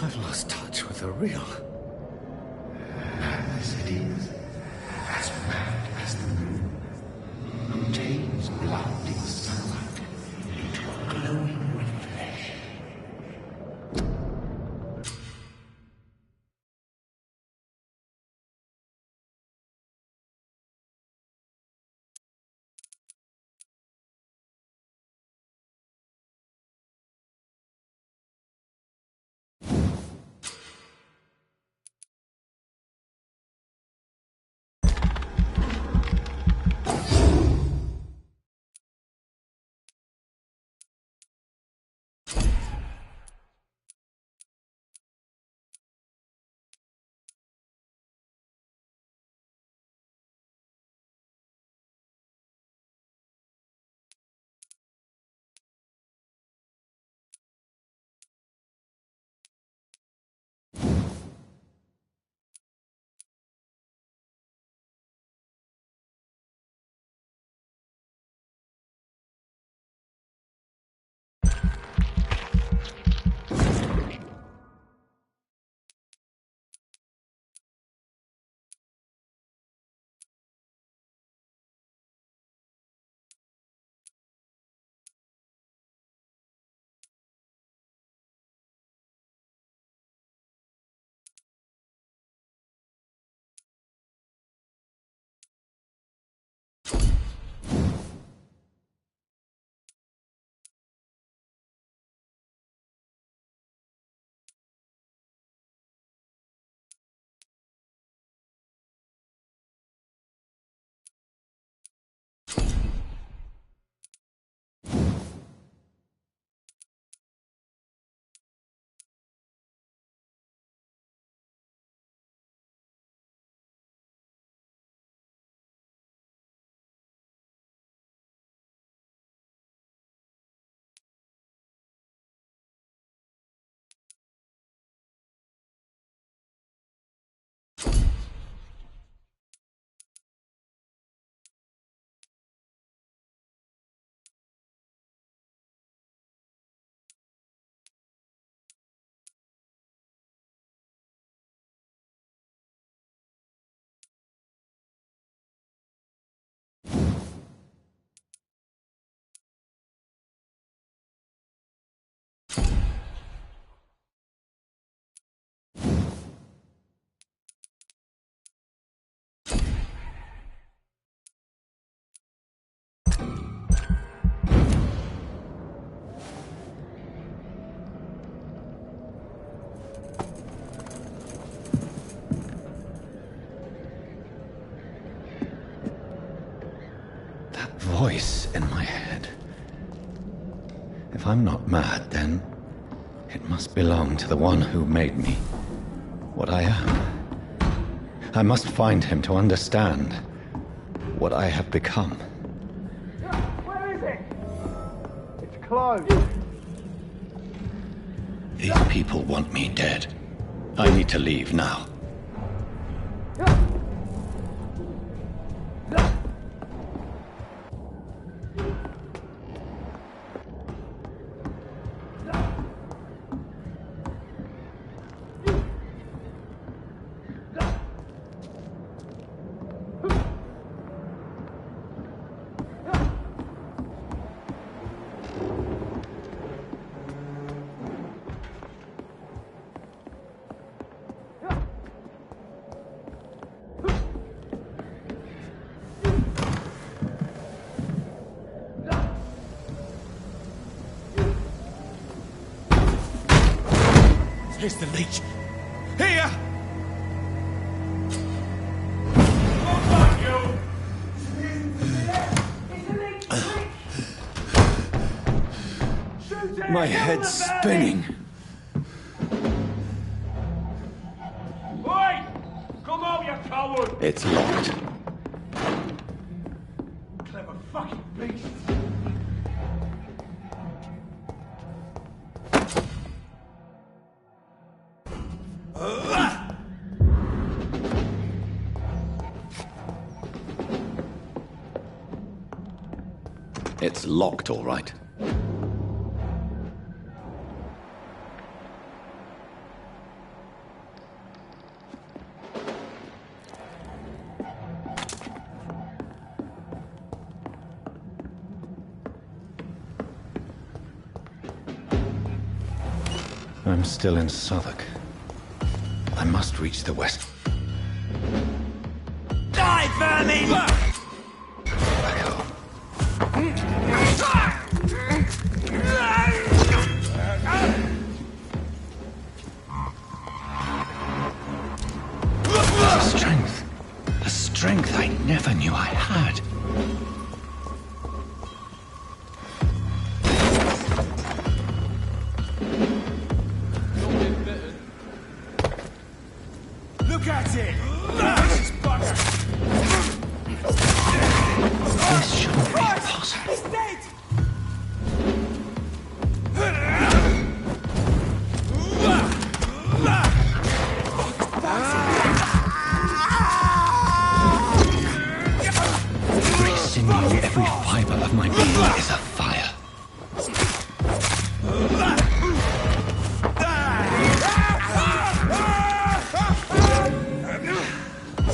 I've lost touch with the real. The city is as mad as the moon. Obtains blinding sunlight into a glowing reflection. Voice in my head. If I'm not mad, then it must belong to the one who made me what I am. I must find him to understand what I have become. Where is it? It's closed. These people want me dead. I need to leave now. Here's the leech. Here! My head's spinning. Oi! Come out, you coward! It's locked. Clever fucking beast! It's locked, all right. I'm still in Southwark. I must reach the west. Die, vermin! Back home. A strength I never knew I had. Look at it! This shouldn't be possible. He's dead! Every sinew, every fiber of my being is afire.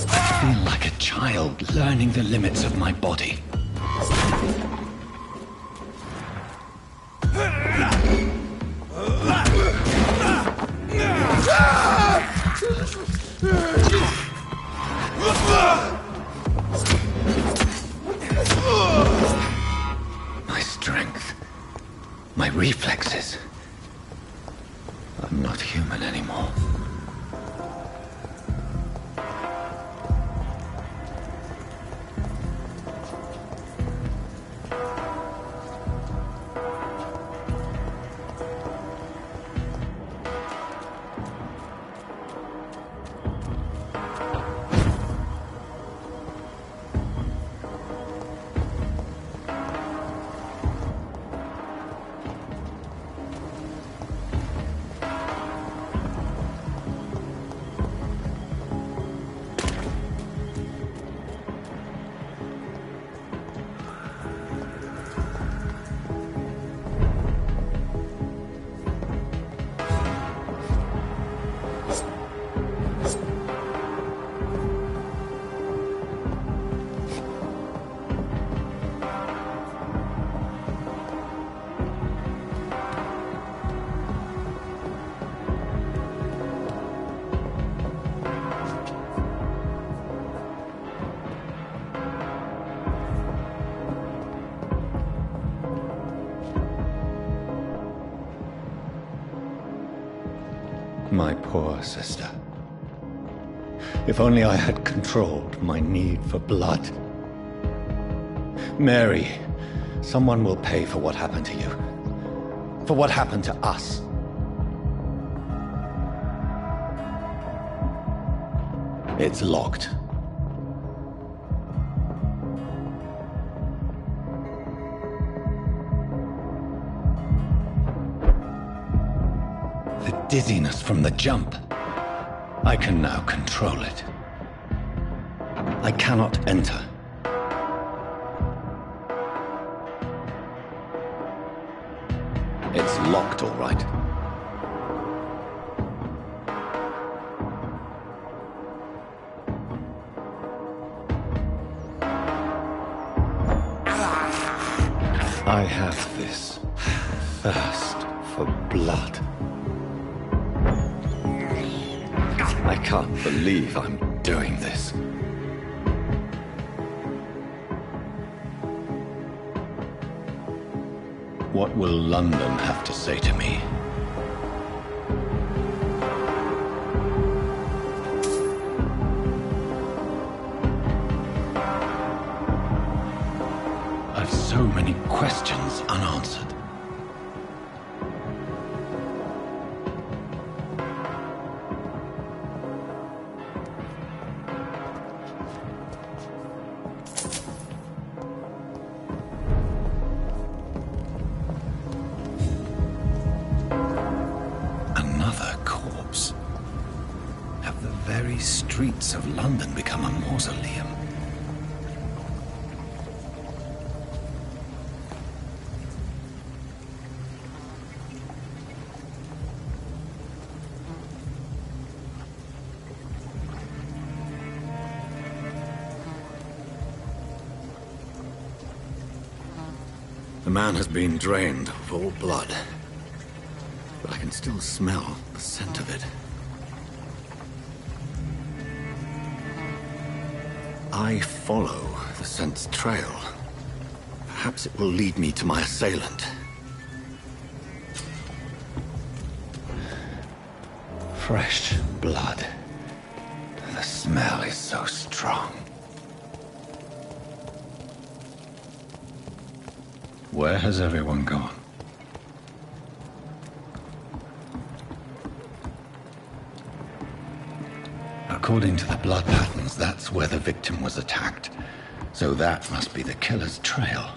I feel like a child learning the limits of my body. My strength, my reflexes. I'm not human anymore. My poor sister. If only I had controlled my need for blood. Mary, someone will pay for what happened to you. For what happened to us. It's locked. The dizziness from the jump. I can now control it. I cannot enter. It's locked, all right. I have this thirst for blood. I can't believe I'm doing this. What will London have to say to me? I've so many questions unanswered. Streets of London become a mausoleum. The man has been drained of all blood. The but I can still smell the scent of it. I follow the scent's trail. Perhaps it will lead me to my assailant. Fresh blood. The smell is so strong. Where has everyone gone? According to the blood patterns, that's where the victim was attacked. So that must be the killer's trail.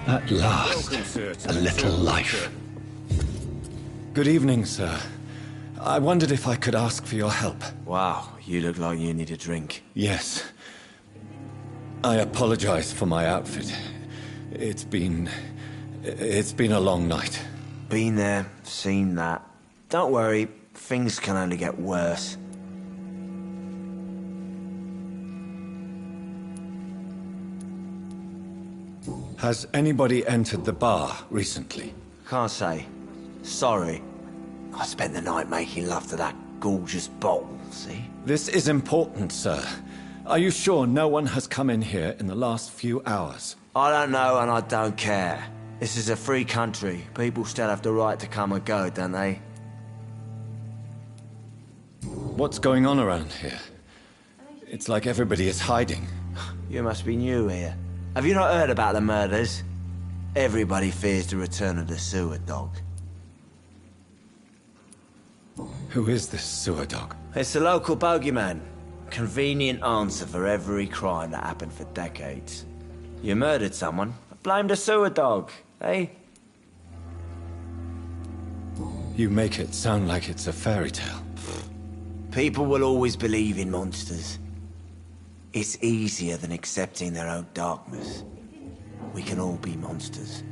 At last, a little life. Good evening, sir. I wondered if I could ask for your help. Wow, you look like you need a drink. Yes. I apologize for my outfit. It's been a long night. Been there, seen that. Don't worry, things can only get worse. Has anybody entered the bar recently? Can't say. Sorry. I spent the night making love to that gorgeous bottle, see? This is important, sir. Are you sure no one has come in here in the last few hours? I don't know and I don't care. This is a free country. People still have the right to come and go, don't they? What's going on around here? It's like everybody is hiding. You must be new here. Have you not heard about the murders? Everybody fears the return of the sewer dog. Who is this sewer dog? It's the local bogeyman. Convenient answer for every crime that happened for decades. You murdered someone, blame the sewer dog, eh? You make it sound like it's a fairy tale. People will always believe in monsters. It's easier than accepting their own darkness. We can all be monsters.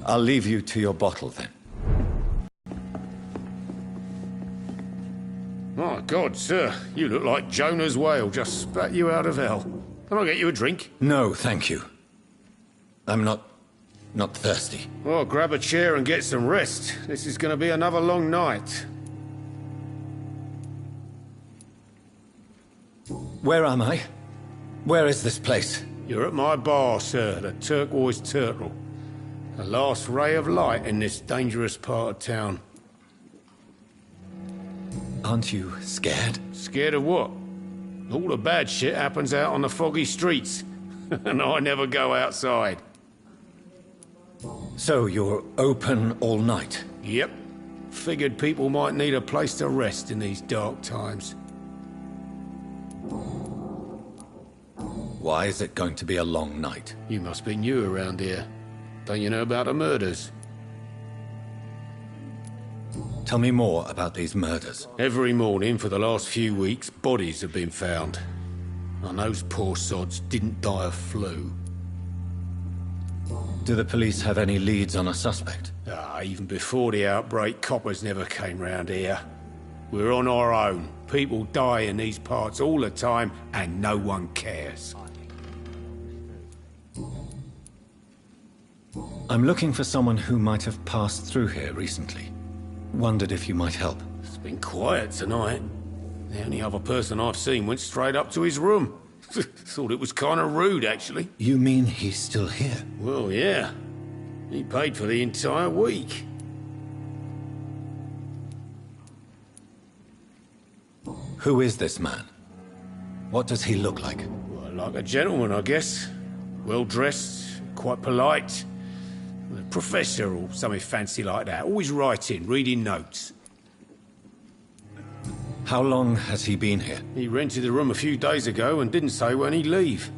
I'll leave you to your bottle then. My God, sir, you look like Jonah's whale just spat you out of hell. Can I get you a drink? No, thank you. I'm not thirsty. Well, grab a chair and get some rest. This is going to be another long night. Where am I? Where is this place? You're at my bar, sir, the Turquoise Turtle. The last ray of light in this dangerous part of town. Aren't you scared? Scared of what? All the bad shit happens out on the foggy streets. And I never go outside. So you're open all night? Yep. Figured people might need a place to rest in these dark times. Why is it going to be a long night? You must be new around here. Don't you know about the murders? Tell me more about these murders. Every morning for the last few weeks, bodies have been found. And those poor sods didn't die of flu. Do the police have any leads on a suspect? Even before the outbreak, coppers never came round here. We're on our own. People die in these parts all the time, and no one cares. I'm looking for someone who might have passed through here recently. Wondered if you might help. It's been quiet tonight. The only other person I've seen went straight up to his room. Thought it was kind of rude, actually. You mean he's still here? Well, yeah. He paid for the entire week. Who is this man? What does he look like? Well, like a gentleman, I guess. Well-dressed, quite polite. A professor or something fancy like that. Always writing, reading notes. How long has he been here? He rented the room a few days ago and didn't say when he'd leave.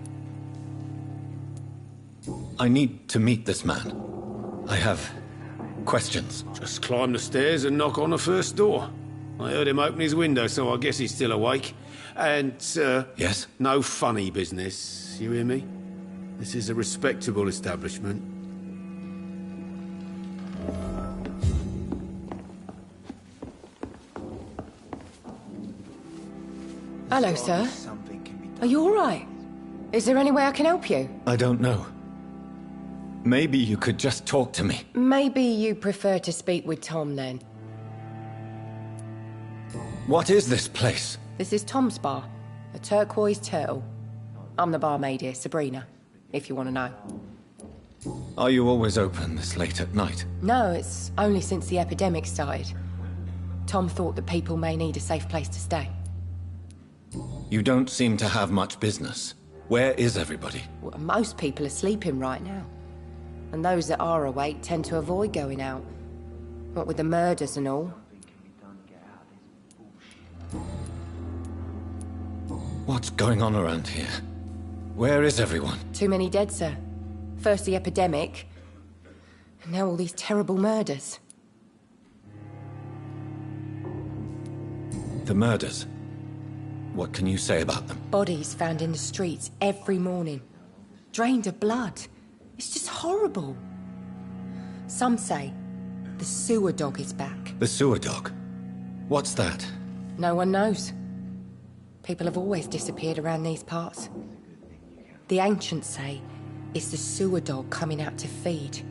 I need to meet this man. I have questions. Just climb the stairs and knock on the first door. I heard him open his window, so I guess he's still awake. And, Yes? no funny business, you hear me? This is a respectable establishment. Hello, sir. Something can be done. Are you all right? Is there any way I can help you? I don't know. Maybe you could just talk to me. Maybe you prefer to speak with Tom, then. What is this place? This is Tom's bar, a turquoise turtle. I'm the barmaid here, Sabrina, if you want to know. Are you always open this late at night? No, it's only since the epidemic started. Tom thought that people may need a safe place to stay. You don't seem to have much business. Where is everybody? Well, most people are sleeping right now. And those that are awake tend to avoid going out. What with the murders and all. What's going on around here? Where is everyone? Too many dead, sir. First the epidemic, and now all these terrible murders. The murders. What can you say about them? Bodies found in the streets every morning. Drained of blood. It's just horrible. Some say the sewer dog is back. The sewer dog? What's that? No one knows. People have always disappeared around these parts. The ancients say it's the sewer dog coming out to feed.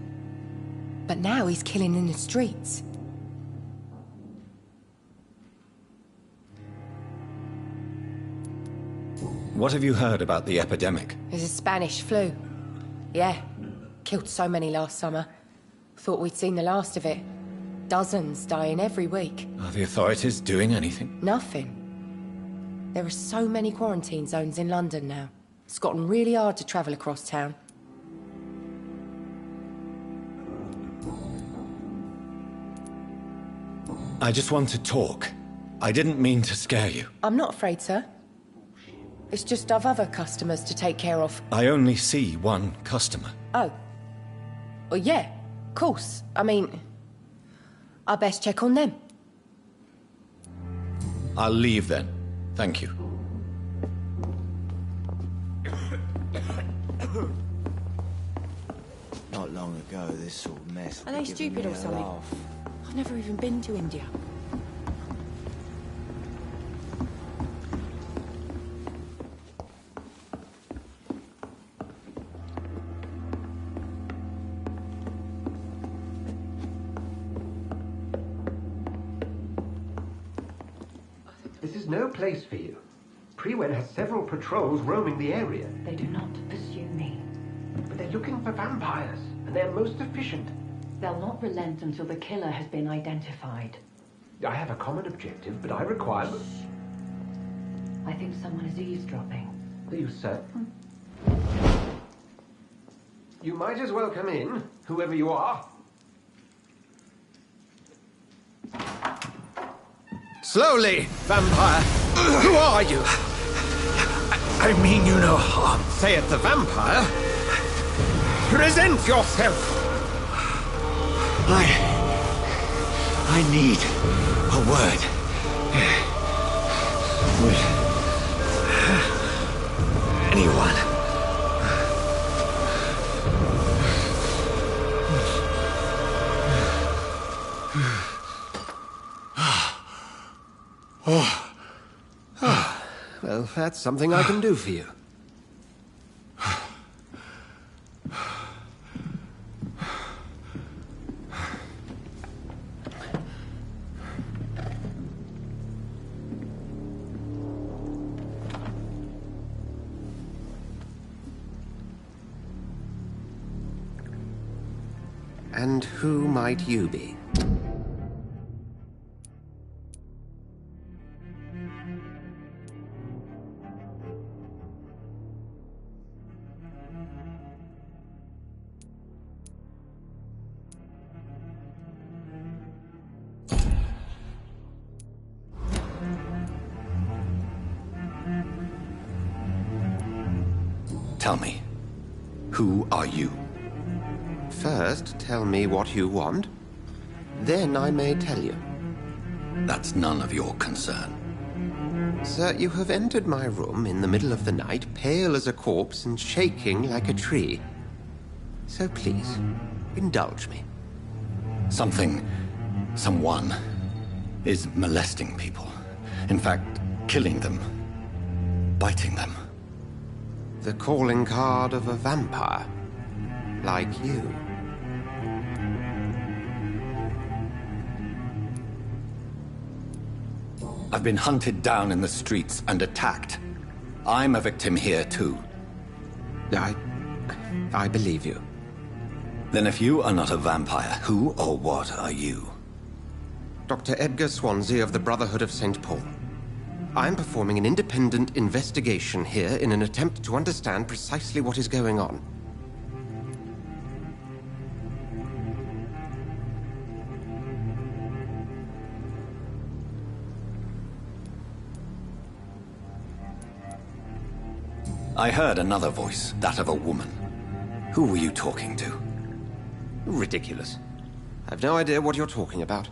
But now he's killing in the streets. What have you heard about the epidemic? There's a Spanish flu. Yeah, killed so many last summer. Thought we'd seen the last of it. Dozens dying every week. Are the authorities doing anything? Nothing. There are so many quarantine zones in London now. It's gotten really hard to travel across town. I just want to talk. I didn't mean to scare you. I'm not afraid, sir. It's just I've other customers to take care of. I only see one customer. Oh. Well, yeah, of course. I mean, I best check on them. I'll leave then. Thank you. Not long ago, this sort of mess Are would they be giving stupid me or a something? laugh. I've never even been to India. This is no place for you. Prewen has several patrols roaming the area, They do not pursue me. but they're looking for vampires, and they're most efficient. They'll not relent until the killer has been identified. I have a common objective, but I require... I think someone is eavesdropping. Are you certain? You might as well come in, whoever you are. Slowly, vampire. Who are you? I mean you no harm. Say it, the vampire. Present yourself. I need a word. With anyone. Well, that's something I can do for you. And who might you be? Tell me, who are you? First, tell me what you want. Then I may tell you. That's none of your concern. Sir, you have entered my room in the middle of the night, pale as a corpse and shaking like a tree. So please, indulge me. Someone is molesting people. In fact, killing them. Biting them. The calling card of a vampire. Like you. I've been hunted down in the streets and attacked. I'm a victim here, too. I believe you. Then if you are not a vampire, who or what are you? Dr. Edgar Swansea of the Brotherhood of St. Paul. I'm performing an independent investigation here in an attempt to understand precisely what is going on. I heard another voice, that of a woman. Who were you talking to? Ridiculous. I've no idea what you're talking about.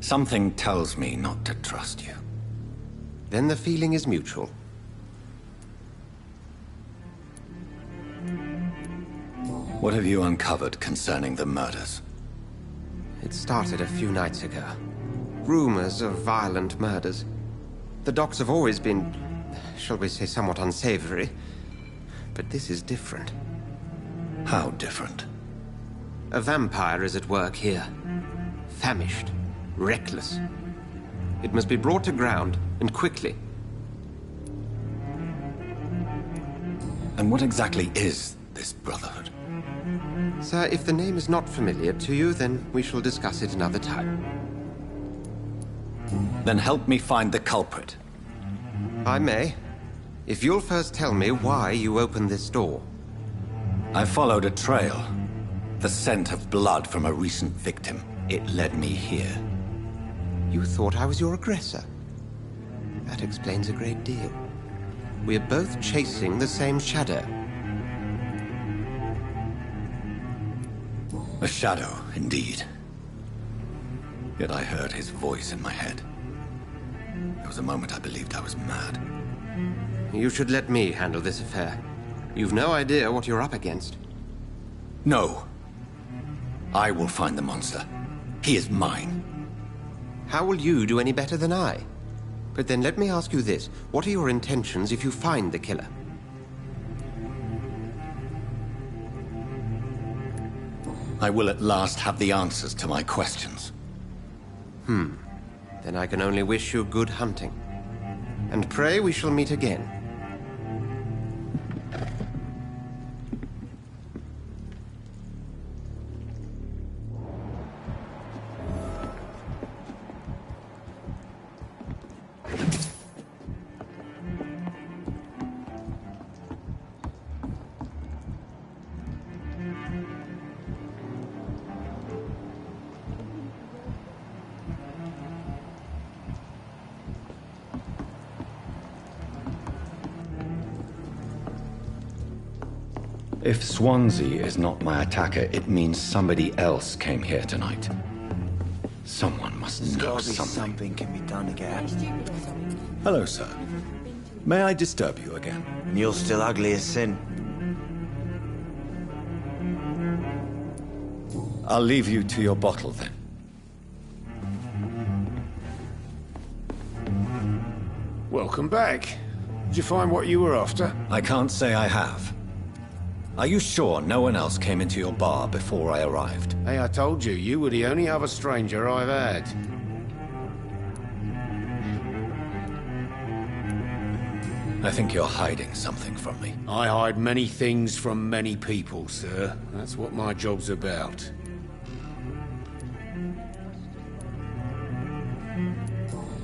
Something tells me not to trust you. Then the feeling is mutual. What have you uncovered concerning the murders? It started a few nights ago. Rumors of violent murders. The docks have always been, shall we say, somewhat unsavory. But this is different. How different? A vampire is at work here. Famished. Reckless. It must be brought to ground, and quickly. And what exactly is this Brotherhood? Sir, if the name is not familiar to you, then we shall discuss it another time. Then help me find the culprit. I may. If you'll first tell me why you opened this door. I followed a trail. The scent of blood from a recent victim. It led me here. You thought I was your aggressor. That explains a great deal. We're both chasing the same shadow. A shadow, indeed. Yet I heard his voice in my head. There was a moment I believed I was mad. You should let me handle this affair. You've no idea what you're up against. No. I will find the monster. He is mine. How will you do any better than I? But then let me ask you this. What are your intentions if you find the killer? I will at last have the answers to my questions. Then I can only wish you good hunting. And pray we shall meet again. If Swansea is not my attacker, it means somebody else came here tonight. Someone must There's know gotta be something. something can be done to get out. Hello, sir. May I disturb you again? And you're still ugly as sin. I'll leave you to your bottle, then. Welcome back. Did you find what you were after? I can't say I have. Are you sure no one else came into your bar before I arrived? Hey, I told you, you were the only other stranger I've had. I think you're hiding something from me. I hide many things from many people, sir. That's what my job's about.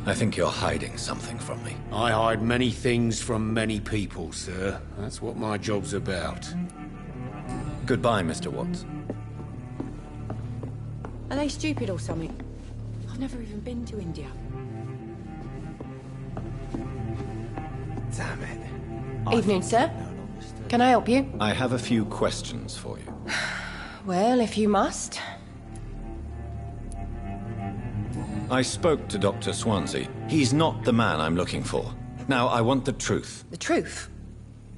I think you're hiding something from me. I hide many things from many people, sir. That's what my job's about. Goodbye, Mr. Watts. Are they stupid or something? I've never even been to India. Damn it. Evening, sir. Can I help you? I have a few questions for you. Well, if you must. I spoke to Dr. Swansea. He's not the man I'm looking for. Now, I want the truth. The truth?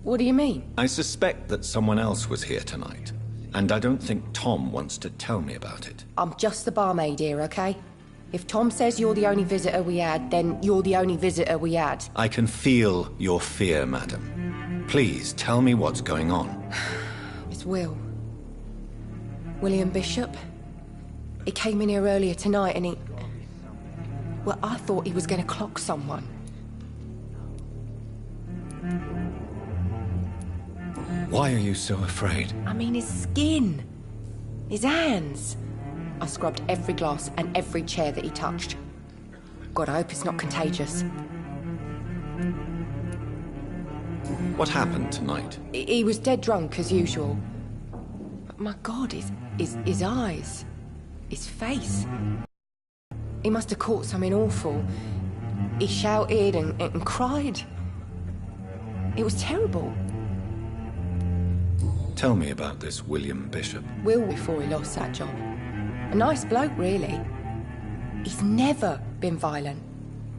What do you mean? I suspect that someone else was here tonight, and I don't think Tom wants to tell me about it. I'm just the barmaid here, okay? If Tom says you're the only visitor we had, then you're the only visitor we had. I can feel your fear, madam. Please, tell me what's going on. It's Will. William Bishop. He came in here earlier tonight and he... Well, I thought he was going to clock someone. Why are you so afraid? I mean, his skin. His hands. I scrubbed every glass and every chair that he touched. God, I hope it's not contagious. What happened tonight? He was dead drunk, as usual. But my God, his eyes. His face. He must have caught something awful. He shouted and cried. It was terrible. Tell me about this William Bishop. Will before he lost that job. A nice bloke, really. He's never been violent.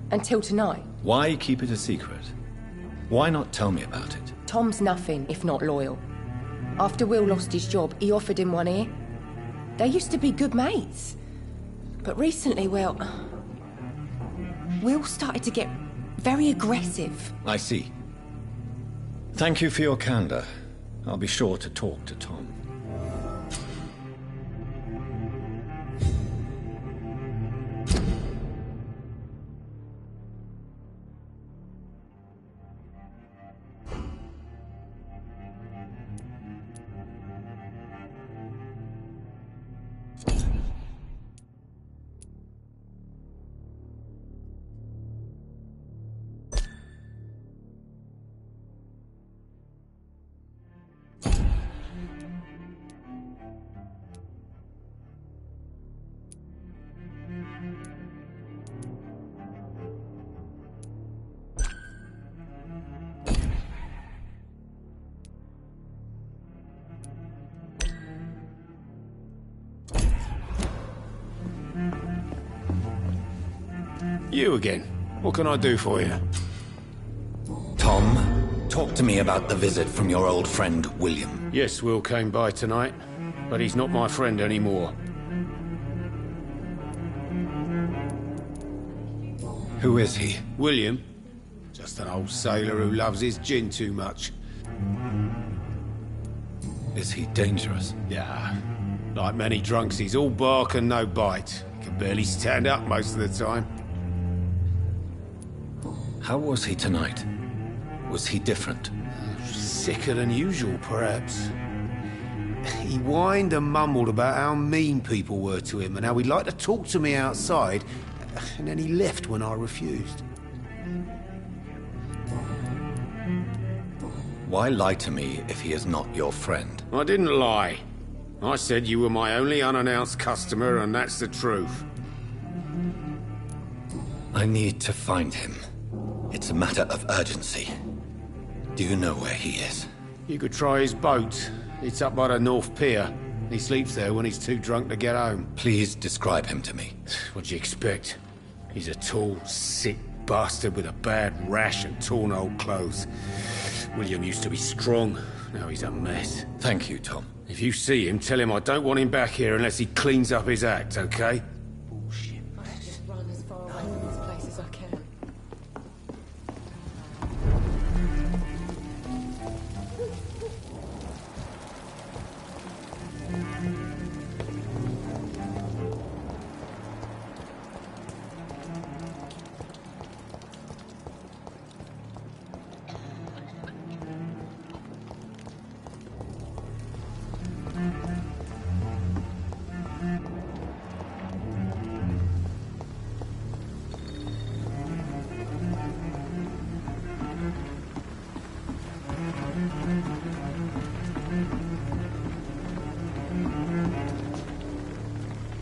Until tonight. Why keep it a secret? Why not tell me about it? Tom's nothing if not loyal. After Will lost his job, he offered him one ear. They used to be good mates. But recently, well... Will started to get very aggressive. I see. Thank you for your candor. I'll be sure to talk to Tom. You again. What can I do for you? Tom, talk to me about the visit from your old friend, William. Yes, Will came by tonight, but he's not my friend anymore. Who is he? William? Just an old sailor who loves his gin too much. Is he dangerous? Yeah. Like many drunks, he's all bark and no bite. He can barely stand up most of the time. How was he tonight? Was he different? Sicker than usual, perhaps. He whined and mumbled about how mean people were to him and how he'd like to talk to me outside, and then he left when I refused. Why lie to me if he is not your friend? I didn't lie. I said you were my only unannounced customer, and that's the truth. I need to find him. It's a matter of urgency. Do you know where he is? You could try his boat. It's up by the North Pier. He sleeps there when he's too drunk to get home. Please describe him to me. What'd you expect? He's a tall, sick bastard with a bad rash and torn old clothes. William used to be strong. Now he's a mess. Thank you, Tom. If you see him, tell him I don't want him back here unless he cleans up his act, okay? Bullshit. I should just run as far away from this place as I can.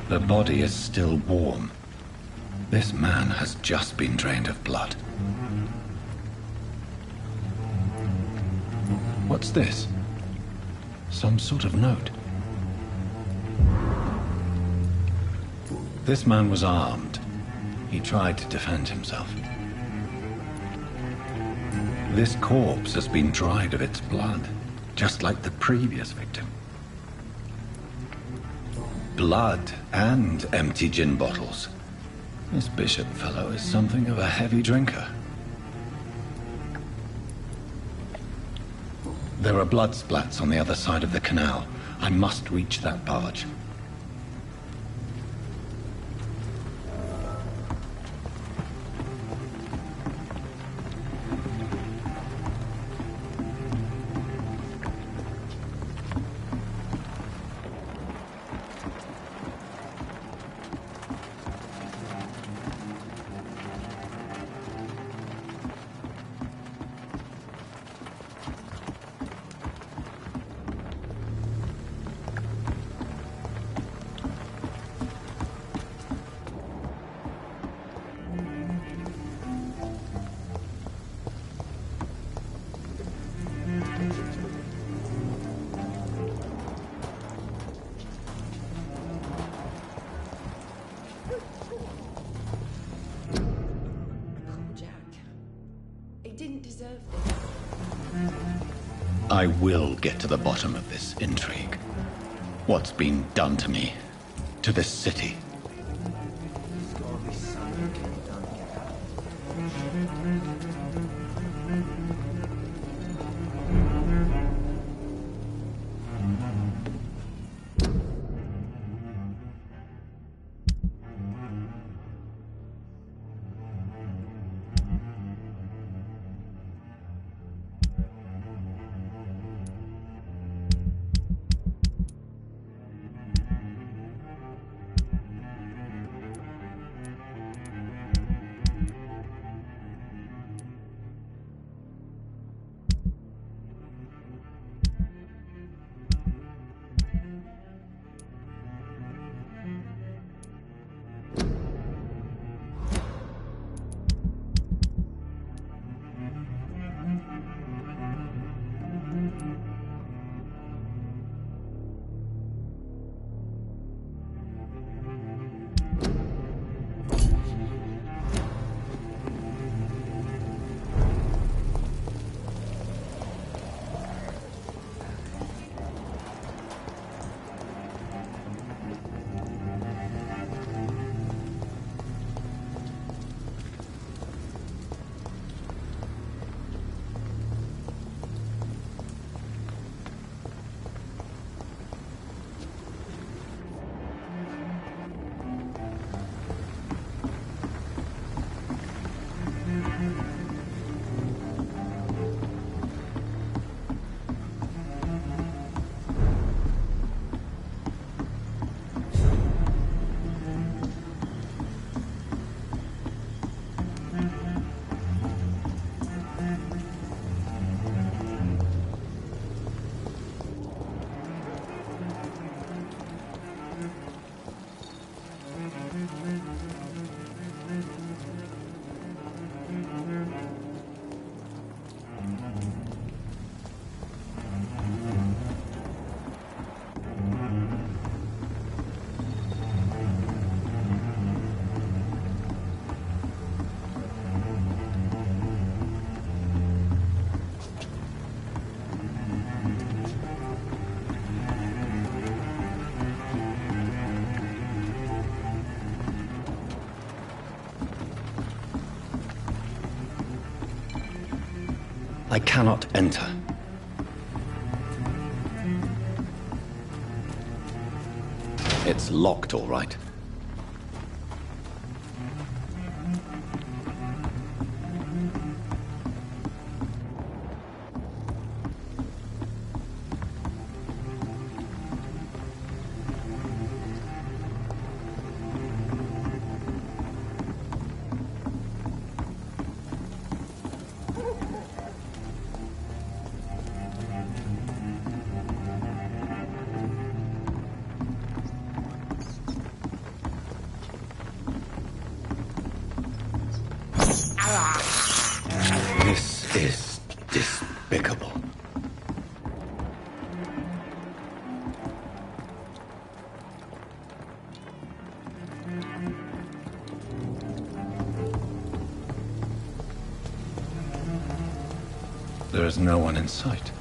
The body is still warm. This man has just been drained of blood. What's this? Some sort of note. This man was armed. He tried to defend himself. This corpse has been dried of its blood, just like the previous victim. Blood and empty gin bottles. This Bishop fellow is something of a heavy drinker. There are blood splats on the other side of the canal. I must reach that barge. I will get to the bottom of this intrigue. What's been done to me, to this city. I cannot enter. It's locked, all right. This is despicable. there is no one in sight.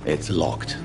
It's locked.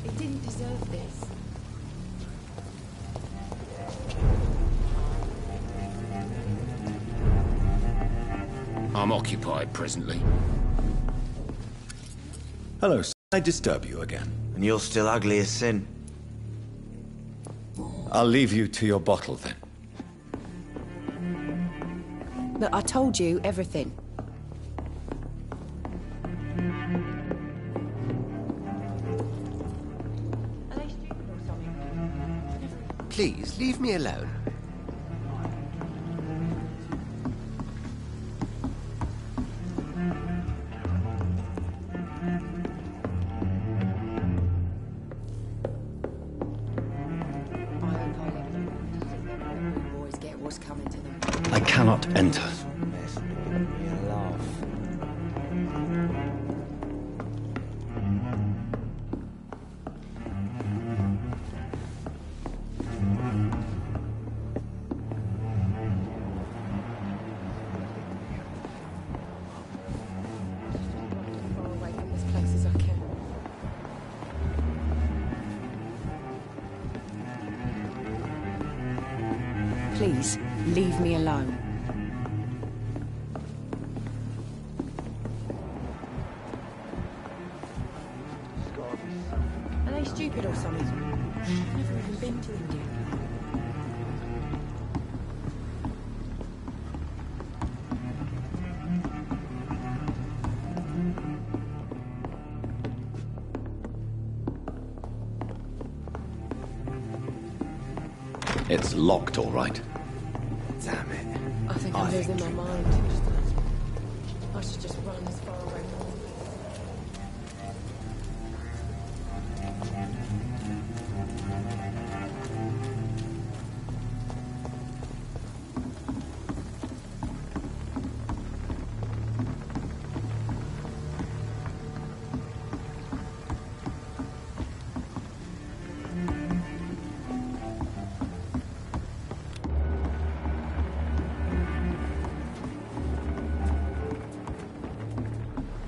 It didn't deserve this. I'm occupied presently. Hello, sir. I disturb you again. And you're still ugly as sin. I'll leave you to your bottle then. But I told you everything. Please, leave me alone. Boys get what's coming to them. I cannot enter. Mess with me a laugh. As far away from this place as I can. Please, leave me alone. Are they stupid or something? I've never even been to India. It's locked, all right. Damn it. I think I'm losing my mind. I should just run as far away from them.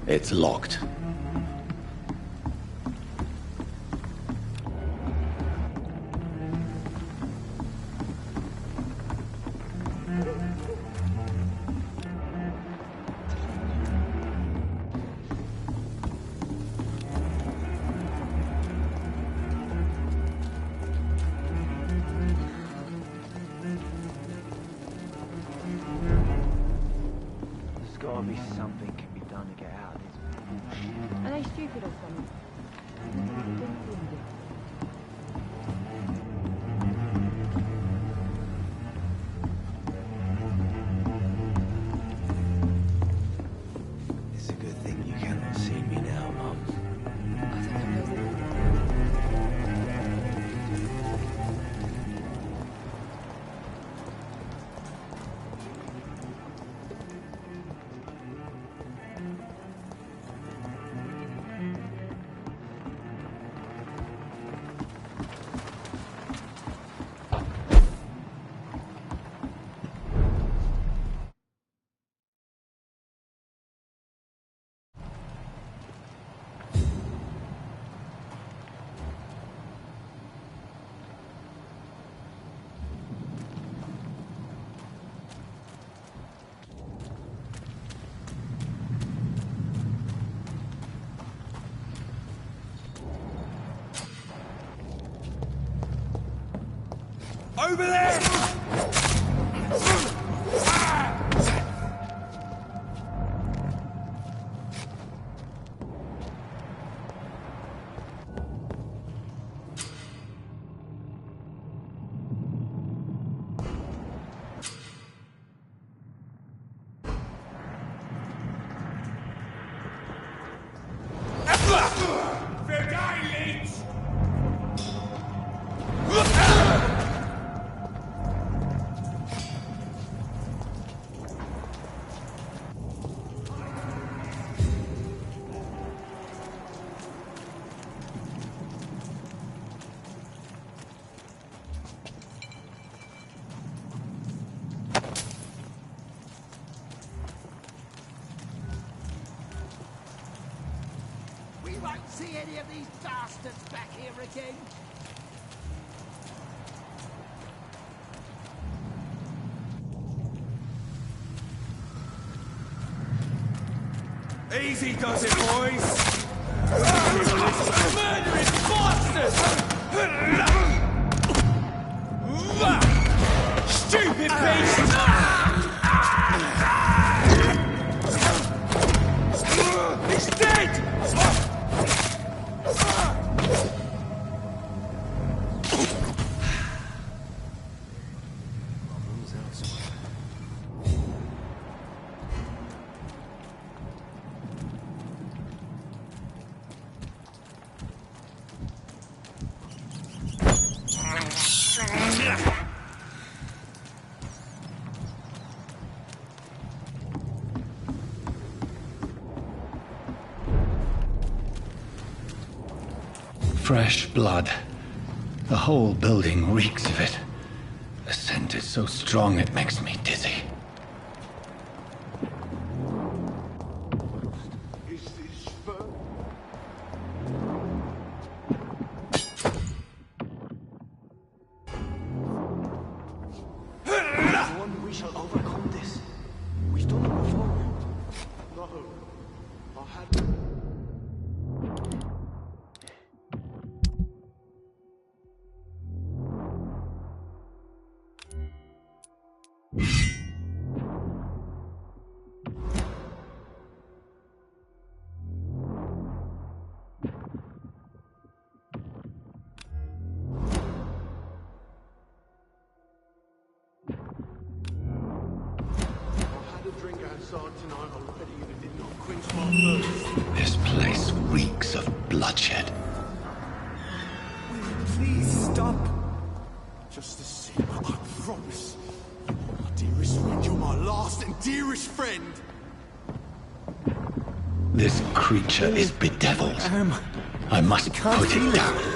It's locked. There's gotta be something can be done to get out of this. Are they stupid or something? It's a good thing you cannot see me now, Mum. I think I'm losing my mind. Over there! Won't see any of these bastards back here again. Easy does it, boys! Murdering bastards! Stupid beast! He's dead! Fresh blood. The whole building reeks of it. The scent is so strong it makes me dizzy. Is this fur? One, we shall overcome this. We've done it before. No, I had. Tonight already, and it did not quench my thirst. This place reeks of bloodshed. Please stop. Just the same, I promise. You are my dearest friend. You're my last and dearest friend. This creature is bedeviled. I must put it down.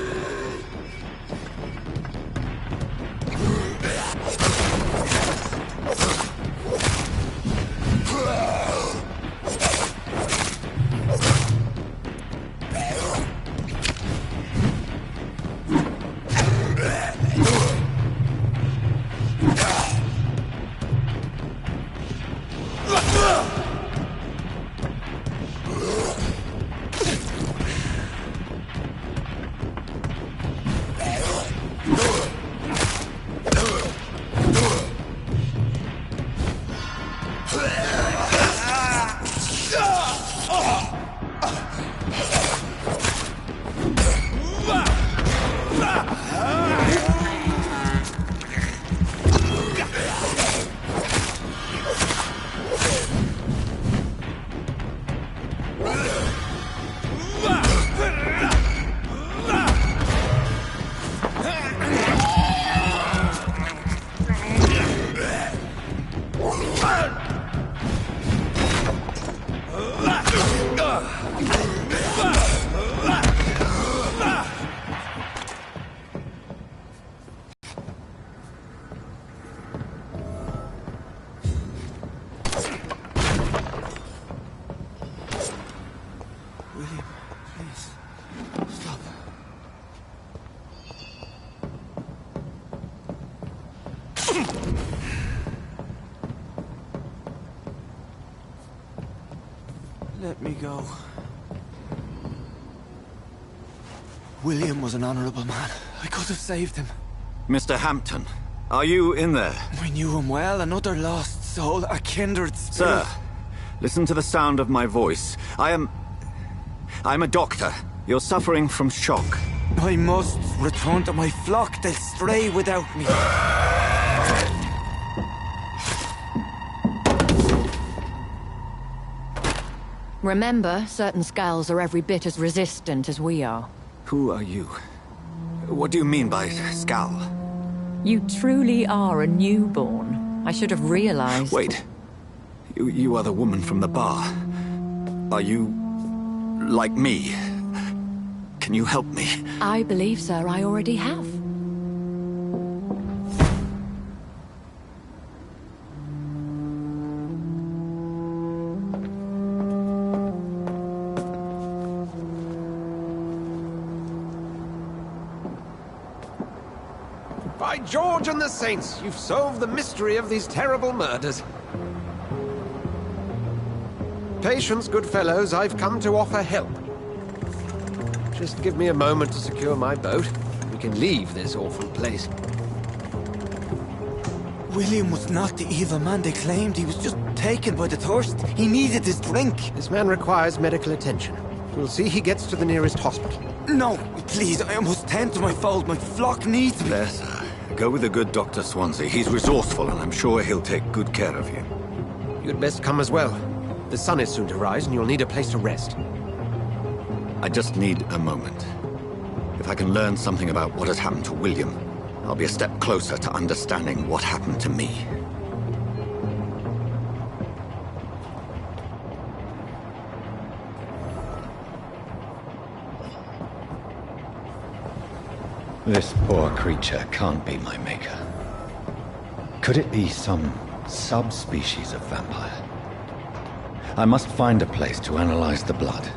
Let me go. William was an honorable man. I could have saved him. Mr. Hampton, Are you in there? We knew him well, another lost soul, a kindred spirit. Sir, listen to the sound of my voice. I'm a doctor. You're suffering from shock. I must return to my flock. They'll stray without me. Remember, certain skulls are every bit as resistant as we are. Who are you? What do you mean by Skal? You truly are a newborn. I should have realized. Wait. You are the woman from the bar. Are you... like me? Can you help me? I believe, sir, I already have. By George and the Saints, you've solved the mystery of these terrible murders. Patience, good fellows, I've come to offer help. Just give me a moment to secure my boat. We can leave this awful place. William was not the evil man they claimed. He was just taken by the thirst. He needed his drink. This man requires medical attention. We'll see he gets to the nearest hospital. No, please, I must tend to my fold. My flock needs me. There, sir. Go with the good Dr. Swansea. He's resourceful, and I'm sure he'll take good care of you. You'd best come as well. The sun is soon to rise, and you'll need a place to rest. I just need a moment. If I can learn something about what has happened to William, I'll be a step closer to understanding what happened to me. This poor creature can't be my maker. Could it be some subspecies of vampire? I must find a place to analyze the blood.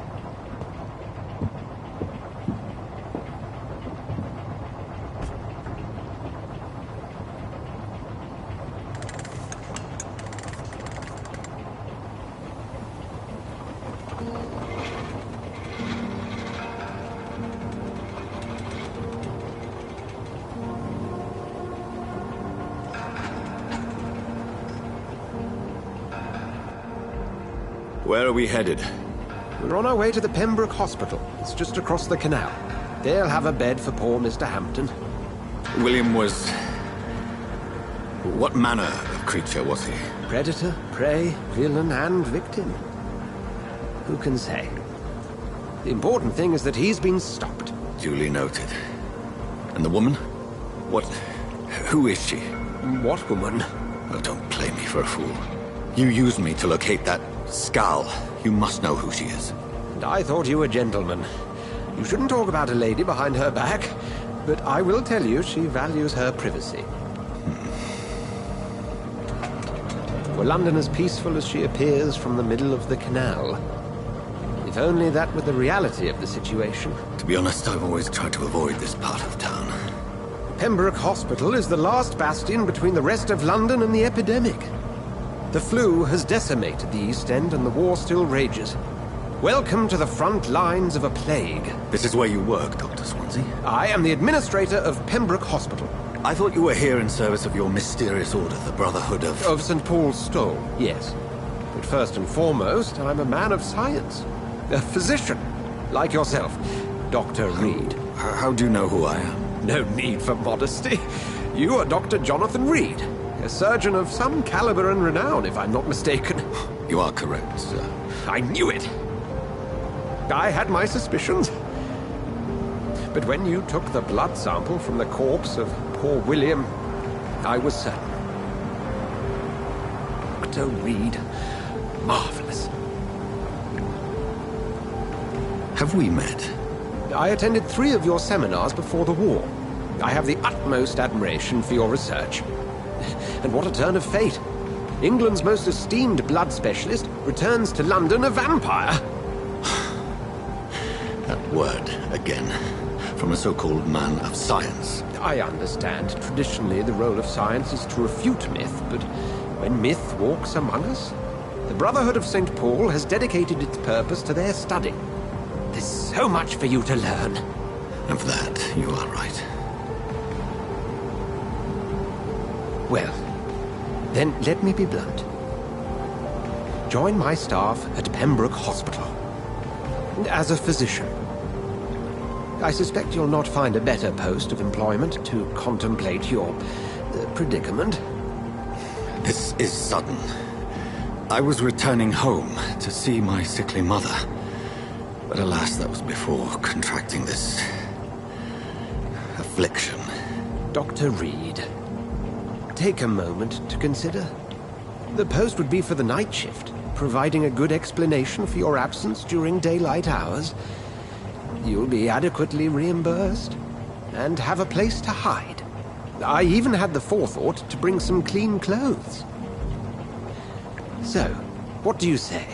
Where are we headed? We're on our way to the Pembroke Hospital. It's just across the canal. They'll have a bed for poor Mr. Hampton. William was... what manner of creature was he? Predator, prey, villain, and victim. Who can say? The important thing is that he's been stopped. Duly noted. And the woman? What... who is she? What woman? Oh, don't play me for a fool. You used me to locate that Skal. You must know who she is. And I thought you a gentleman. You shouldn't talk about a lady behind her back, but I will tell you she values her privacy. Were London as peaceful as she appears from the middle of the canal? If only that were the reality of the situation. To be honest, I've always tried to avoid this part of town. Pembroke Hospital is the last bastion between the rest of London and the epidemic. The flu has decimated the East End and the war still rages. Welcome to the front lines of a plague. This is where you work, Dr. Swansea? I am the administrator of Pembroke Hospital. I thought you were here in service of your mysterious order, the Brotherhood of... Of St. Paul's Stole, yes. But first and foremost, I'm a man of science. A physician, like yourself, Dr. Reed. How do you know who I am? No need for modesty. You are Dr. Jonathan Reed. A surgeon of some caliber and renown, if I'm not mistaken. You are correct, sir. I knew it! I had my suspicions. But when you took the blood sample from the corpse of poor William, I was certain. Dr. Reed, marvelous. Have we met? I attended 3 of your seminars before the war. I have the utmost admiration for your research. And what a turn of fate. England's most esteemed blood specialist returns to London a vampire. That word, again. From a so-called man of science. I understand. Traditionally, the role of science is to refute myth, but when myth walks among us, the Brotherhood of St. Paul has dedicated its purpose to their study. There's so much for you to learn. And for that, you are right. Well, then let me be blunt. Join my staff at Pembroke Hospital. As a physician. I suspect you'll not find a better post of employment to contemplate your predicament. This is sudden. I was returning home to see my sickly mother. But alas, that was before contracting this affliction. Dr. Reed, take a moment to consider. The post would be for the night shift, providing a good explanation for your absence during daylight hours. You'll be adequately reimbursed, and have a place to hide. I even had the forethought to bring some clean clothes. So, what do you say?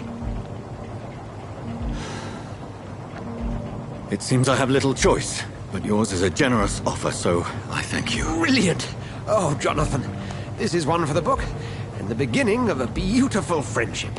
It seems I have little choice, but yours is a generous offer, so I thank you. Brilliant! Oh, Jonathan, this is one for the book, and the beginning of a beautiful friendship.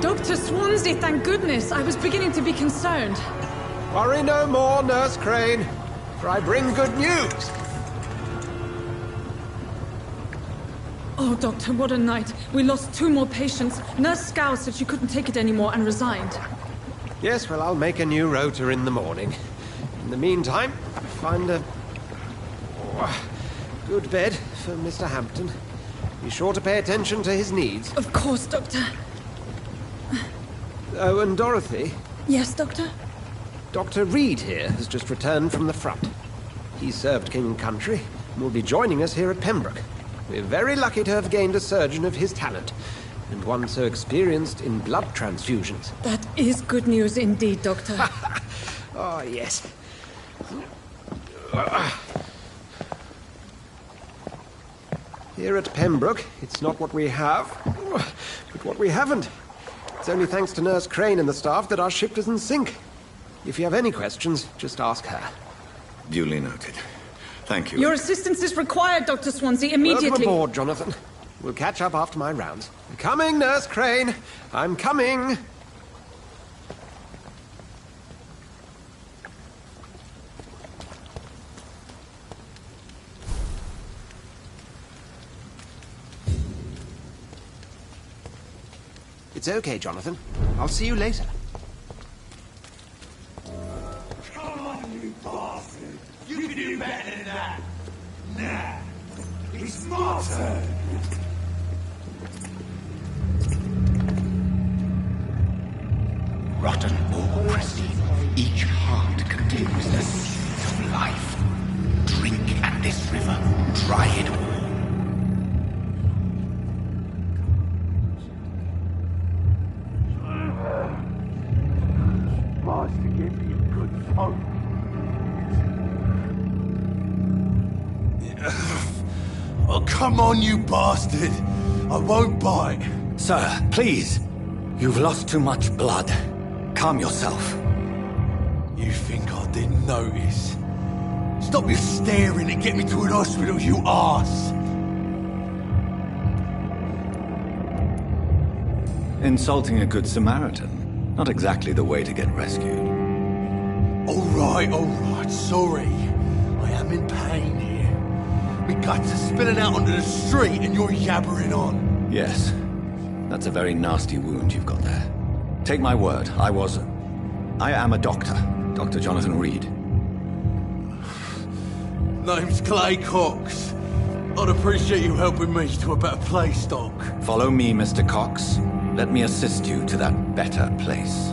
Dr. Swansea, thank goodness. I was beginning to be concerned. Worry no more, Nurse Crane, for I bring good news. Oh, Doctor, what a night. We lost 2 more patients. Nurse Scow said she couldn't take it anymore and resigned. Yes, well, I'll make a new rota in the morning. In the meantime, find a good bed for Mr. Hampton. Be sure to pay attention to his needs. Of course, Doctor. Oh, and Dorothy? Yes, Doctor? Dr. Reed here has just returned from the front. He served King and Country and will be joining us here at Pembroke. We're very lucky to have gained a surgeon of his talent, and one so experienced in blood transfusions. That is good news indeed, Doctor. Oh, yes. Here at Pembroke, it's not what we have, but what we haven't. It's only thanks to Nurse Crane and the staff that our ship doesn't sink. If you have any questions, just ask her. Duly noted. Thank you. Your assistance is required, Dr. Swansea, immediately. Welcome aboard, Jonathan. We'll catch up after my rounds. I'm coming, Nurse Crane. I'm coming. It's okay, Jonathan. I'll see you later. Come on, you bastard! You can do better than that! Nah! It's my turn! Rotten or pristine, each heart contains the seeds of life. Drink at this river, try it all. To give me a good phone. Oh, come on, you bastard! I won't bite. Sir, please. You've lost too much blood. Calm yourself. You think I didn't notice? Stop your staring and get me to an hospital, you arse! Insulting a good Samaritan. Not exactly the way to get rescued. All right, sorry. I am in pain here. My guts are spilling out onto the street and you're yabbering on. Yes. That's a very nasty wound you've got there. Take my word, I am a doctor. Dr. Jonathan Reed. Name's Clay Cox. I'd appreciate you helping me to a better place, Doc. Follow me, Mr. Cox. Let me assist you to that better place.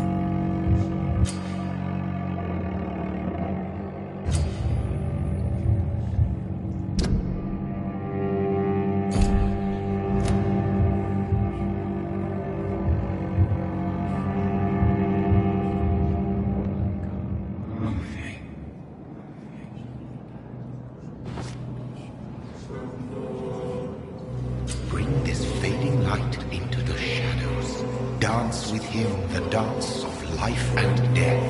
dance with him the dance of life and death.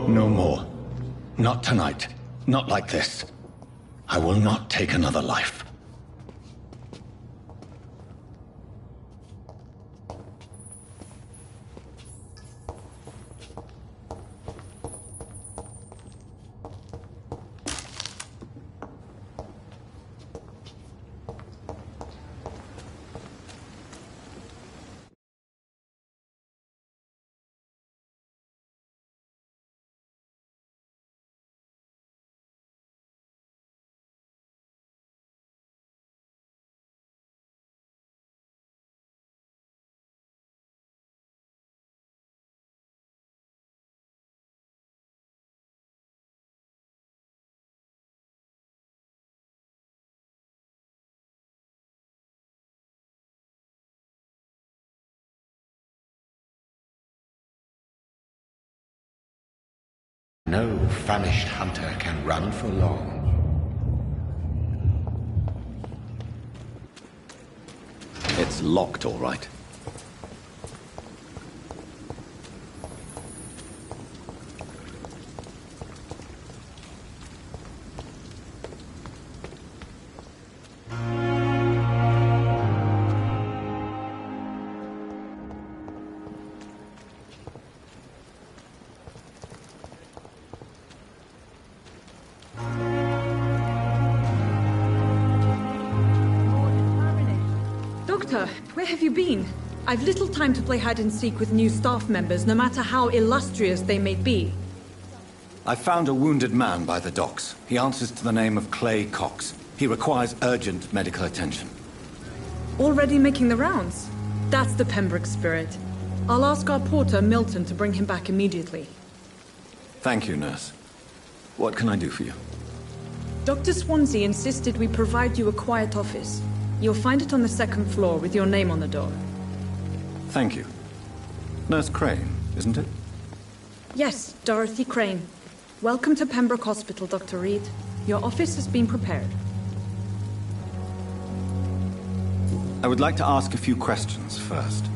No more. Not tonight. Not like this. I will not take another life. No famished hunter can run for long. It's locked, all right. Doctor, where have you been? I've little time to play hide-and-seek with new staff members, no matter how illustrious they may be. I found a wounded man by the docks. He answers to the name of Clay Cox. He requires urgent medical attention. Already making the rounds? That's the Pembroke spirit. I'll ask our porter, Milton, to bring him back immediately. Thank you, nurse. What can I do for you? Dr. Swansea insisted we provide you a quiet office. You'll find it on the second floor with your name on the door. Thank you. Nurse Crane, isn't it? Yes, Dorothy Crane. Welcome to Pembroke Hospital, Dr. Reed. Your office has been prepared. I would like to ask a few questions first.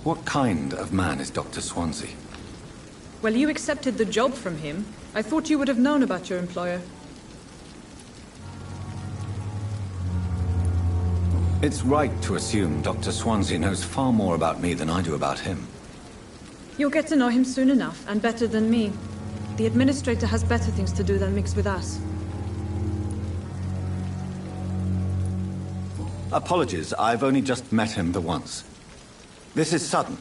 What kind of man is Dr. Swansea? Well, you accepted the job from him. I thought you would have known about your employer. It's right to assume Dr. Swansea knows far more about me than I do about him. You'll get to know him soon enough, and better than me. The administrator has better things to do than mix with us. Apologies, I've only just met him the once. This is sudden.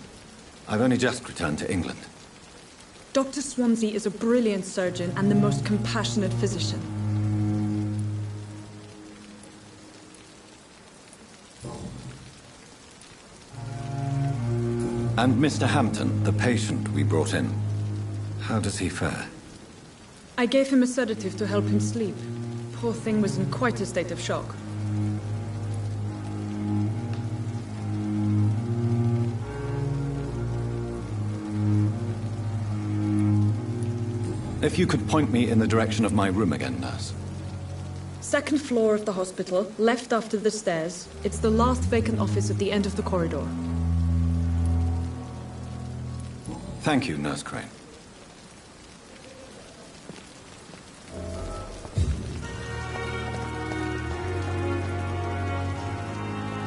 I've only just returned to England. Dr. Swansea is a brilliant surgeon and the most compassionate physician. And Mr. Hampton, the patient we brought in, how does he fare? I gave him a sedative to help him sleep. Poor thing was in quite a state of shock. If you could point me in the direction of my room again, nurse. Second floor of the hospital, left after the stairs. It's the last vacant office at the end of the corridor. Thank you, Nurse Crane.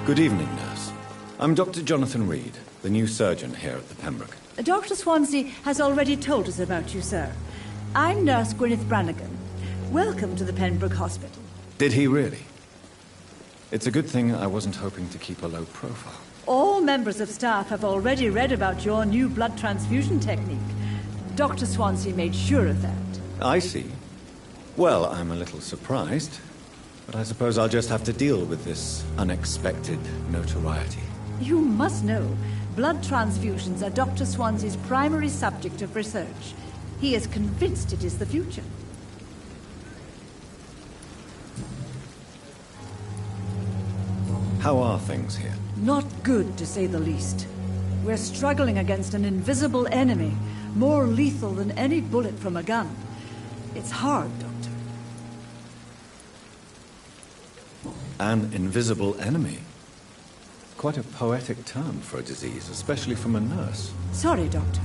Good evening, nurse. I'm Dr. Jonathan Reed, the new surgeon here at the Pembroke. Dr. Swansea has already told us about you, sir. I'm Nurse Gwyneth Brannigan. Welcome to the Pembroke Hospital. Did he really? It's a good thing I wasn't hoping to keep a low profile. All members of staff have already read about your new blood transfusion technique. Dr. Swansea made sure of that. I see. Well, I'm a little surprised, but I suppose I'll just have to deal with this unexpected notoriety. You must know, blood transfusions are Dr. Swansea's primary subject of research. He is convinced it is the future. How are things here? Not good, to say the least. We're struggling against an invisible enemy, more lethal than any bullet from a gun. It's hard, Doctor. An invisible enemy? Quite a poetic term for a disease, especially from a nurse. Sorry, Doctor.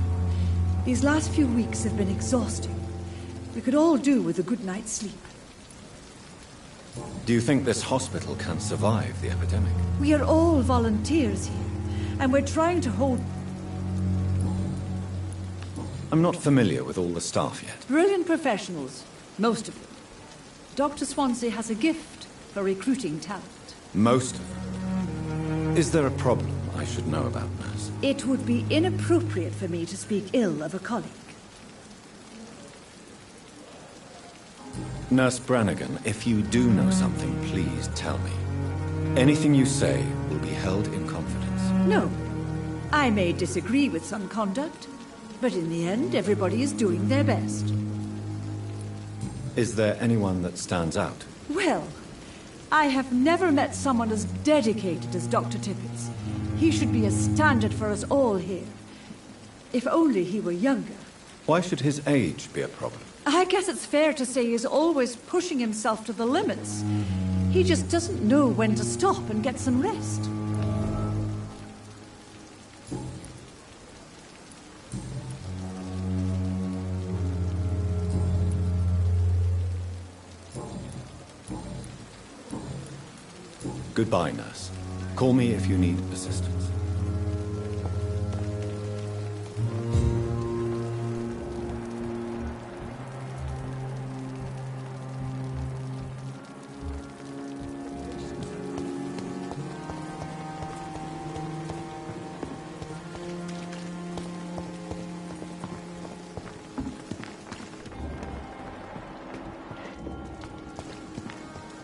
These last few weeks have been exhausting. We could all do with a good night's sleep. Do you think this hospital can survive the epidemic? We are all volunteers here, and we're trying to hold... I'm not familiar with all the staff yet. Brilliant professionals, most of them. Dr. Swansea has a gift for recruiting talent. Most of them. Is there a problem I should know about, nurse? It would be inappropriate for me to speak ill of a colleague. Nurse Brannigan, if you do know something, please tell me. Anything you say will be held in confidence. No. I may disagree with some conduct, but in the end, everybody is doing their best. Is there anyone that stands out? Well, I have never met someone as dedicated as Dr. Tippett. He should be a standard for us all here. If only he were younger. Why should his age be a problem? I guess it's fair to say he's always pushing himself to the limits. He just doesn't know when to stop and get some rest. Goodbye, nurse. Call me if you need assistance.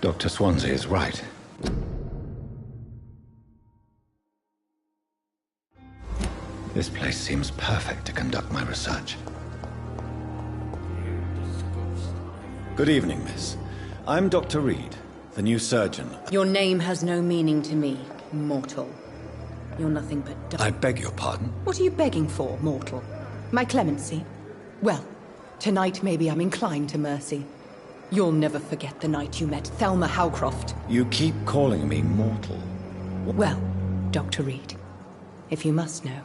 Dr. Swansea is right. This place seems perfect to conduct my research. Good evening, miss. I'm Dr. Reed, the new surgeon. Your name has no meaning to me, mortal. You're nothing but... I beg your pardon? What are you begging for, mortal? My clemency? Well, tonight maybe I'm inclined to mercy. You'll never forget the night you met Thelma Howcroft. You keep calling me mortal. Well, Dr. Reed, if you must know,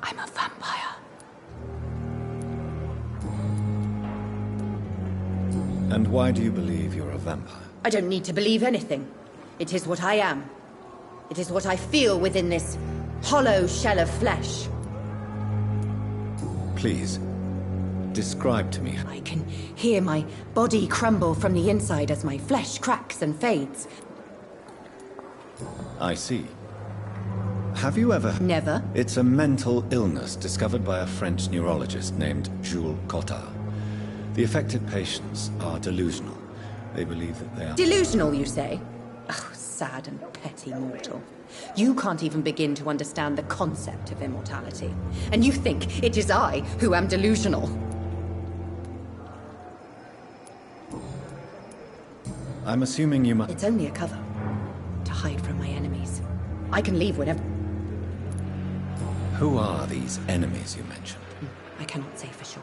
I'm a vampire. And why do you believe you're a vampire? I don't need to believe anything. It is what I am. It is what I feel within this hollow shell of flesh. Please, describe to me. I can hear my body crumble from the inside as my flesh cracks and fades. I see. Have you ever... Never. It's a mental illness discovered by a French neurologist named Jules Cottard. The affected patients are delusional. They believe that they are... Delusional, you say? Oh, sad and petty mortal. You can't even begin to understand the concept of immortality. And you think it is I who am delusional. I'm assuming you must... It's only a cover. To hide from my enemies. I can leave whenever... Who are these enemies you mentioned? I cannot say for sure.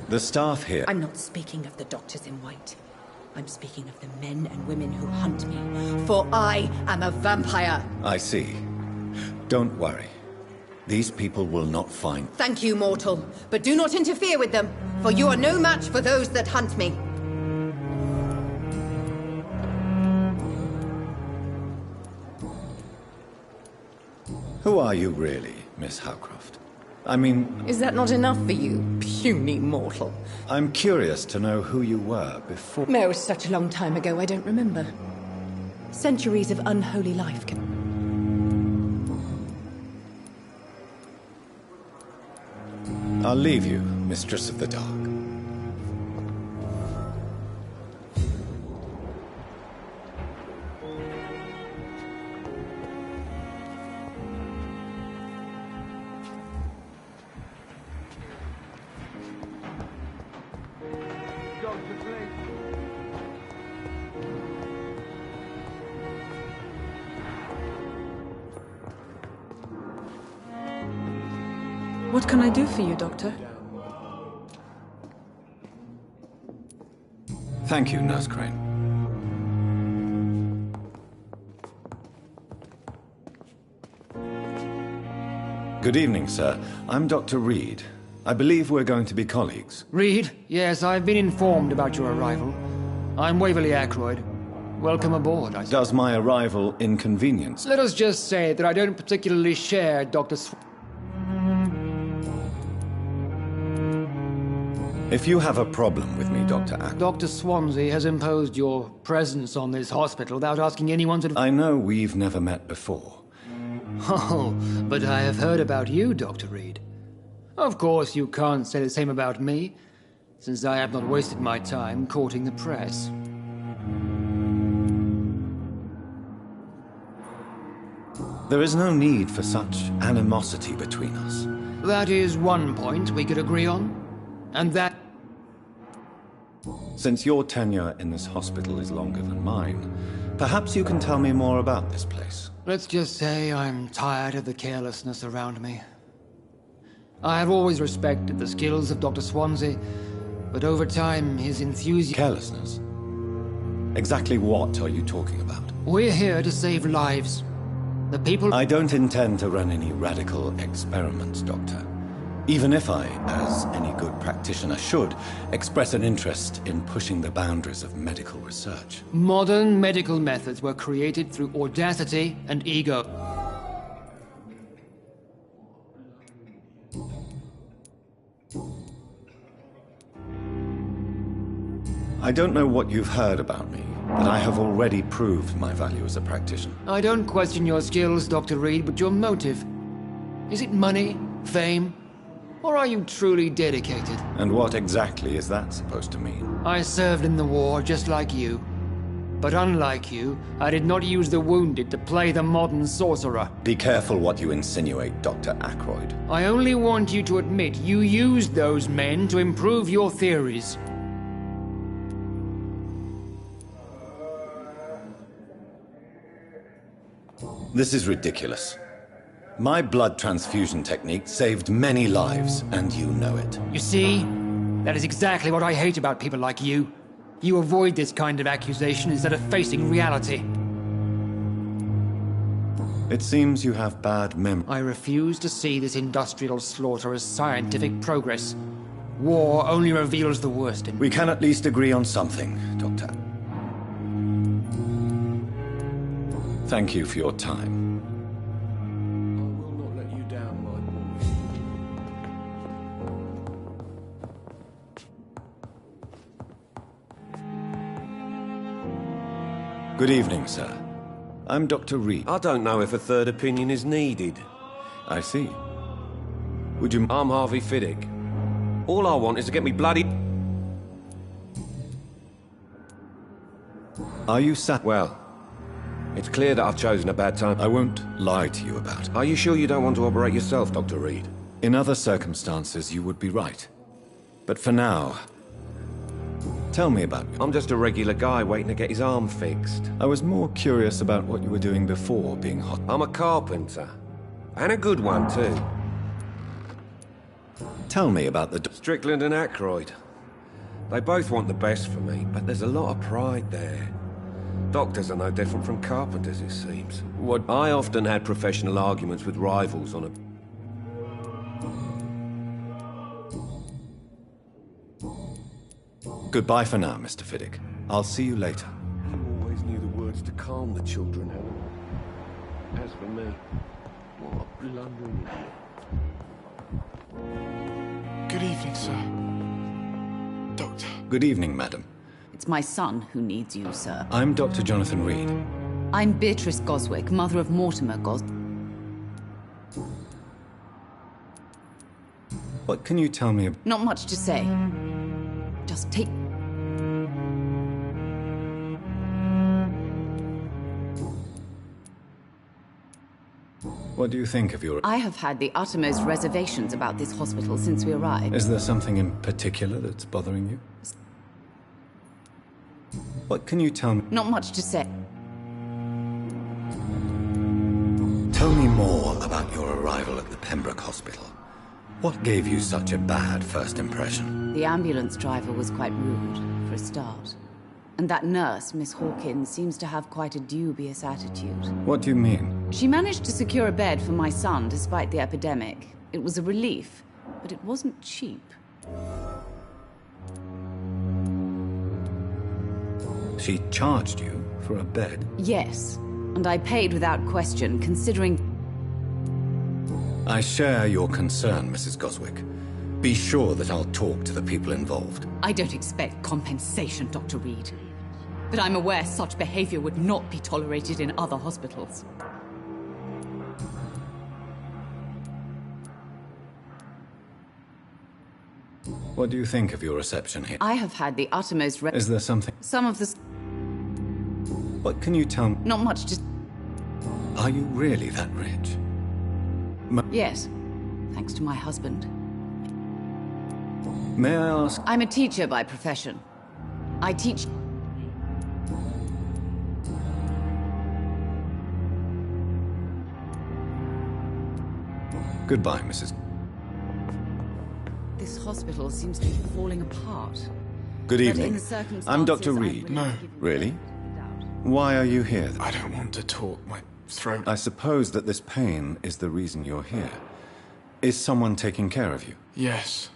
The staff here... I'm not speaking of the doctors in white. I'm speaking of the men and women who hunt me. For I am a vampire. I see. Don't worry. These people will not find... Thank you, mortal. But do not interfere with them, for you are no match for those that hunt me. Who are you really, Miss Howcroft? I mean... Is that not enough for you, puny mortal? I'm curious to know who you were before... No, it was such a long time ago, I don't remember. Centuries of unholy life can... I'll leave you, Mistress of the Dark. What can I do for you, Doctor? Thank you, Nurse Crane. Good evening, sir. I'm Dr. Reed. I believe we're going to be colleagues. Reed? Yes, I've been informed about your arrival. I'm Waverly Ackroyd. Welcome aboard, I suppose. Does my arrival inconvenience? Let us just say that I don't particularly share Dr. If you have a problem with me, Dr. Ackroyd... Dr. Swansea has imposed your presence on this hospital without asking anyone to... I know we've never met before. Oh, but I have heard about you, Dr. Reed. Of course, you can't say the same about me, since I have not wasted my time courting the press. There is no need for such animosity between us. That is one point we could agree on, and that... Since your tenure in this hospital is longer than mine, perhaps you can tell me more about this place. Let's just say I'm tired of the carelessness around me. I have always respected the skills of Dr. Swansea, but over time his enthusiasm... Carelessness? Exactly what are you talking about? We're here to save lives. The people... I don't intend to run any radical experiments, Doctor. Even if I, as any good practitioner should, express an interest in pushing the boundaries of medical research. Modern medical methods were created through audacity and ego. I don't know what you've heard about me, but I have already proved my value as a practitioner. I don't question your skills, Dr. Reed, but your motive. Is it money? Fame? Or are you truly dedicated? And what exactly is that supposed to mean? I served in the war just like you. But unlike you, I did not use the wounded to play the modern sorcerer. Be careful what you insinuate, Dr. Ackroyd. I only want you to admit you used those men to improve your theories. This is ridiculous. My blood transfusion technique saved many lives, and you know it. You see? That is exactly what I hate about people like you. You avoid this kind of accusation instead of facing reality. It seems you have bad memory. I refuse to see this industrial slaughter as scientific progress. War only reveals the worst in... We can at least agree on something, Doctor. Thank you for your time. Good evening, sir. I'm Dr. Reed. I don't know if a third opinion is needed. I see. Would you... I'm Harvey Fiddick. All I want is to get me bloody... Are you sat... Well, it's clear that I've chosen a bad time. I won't lie to you about it. Are you sure you don't want to operate yourself, Dr. Reed? In other circumstances, you would be right. But for now... Tell me about you. I'm just a regular guy waiting to get his arm fixed. I was more curious about what you were doing before being hot. I'm a carpenter. And a good one, too. Tell me about the... Strickland and Ackroyd. They both want the best for me, but there's a lot of pride there. Doctors are no different from carpenters, it seems. What? I often had professional arguments with rivals on a... Goodbye for now, Mr. Fiddick. I'll see you later. You always knew the words to calm the children, Helen. As for me, what a blundering idiot. Good evening, sir. Doctor. Good evening, madam. It's my son who needs you, sir. I'm Dr. Jonathan Reed. I'm Beatrice Goswick, mother of Mortimer What can you tell me? Not much to say. Just take... What do you think of your... I have had the uttermost reservations about this hospital since we arrived. Is there something in particular that's bothering you? What can you tell me? Not much to say. Tell me more about your arrival at the Pembroke Hospital. What gave you such a bad first impression? The ambulance driver was quite rude, for a start. And that nurse, Miss Hawkins, seems to have quite a dubious attitude. What do you mean? She managed to secure a bed for my son despite the epidemic. It was a relief, but it wasn't cheap. She charged you for a bed? Yes, and I paid without question, considering... I share your concern, Mrs. Goswick. Be sure that I'll talk to the people involved. I don't expect compensation, Dr. Reed. But I'm aware such behavior would not be tolerated in other hospitals. What do you think of your reception here? I have had the uttermost... Is there something... Some of the... What can you tell me? Not much, just... Are you really that rich? Yes, thanks to my husband. May I ask? I'm a teacher by profession. I teach... Goodbye, Mrs. This hospital seems to be falling apart. Good But in evening. the circumstances, I'm Dr. I Reed. wouldn't No. give you Really? the doubt. Why are you here? I don't want to talk. My throat... I suppose that this pain is the reason you're here. Is someone taking care of you? Yes.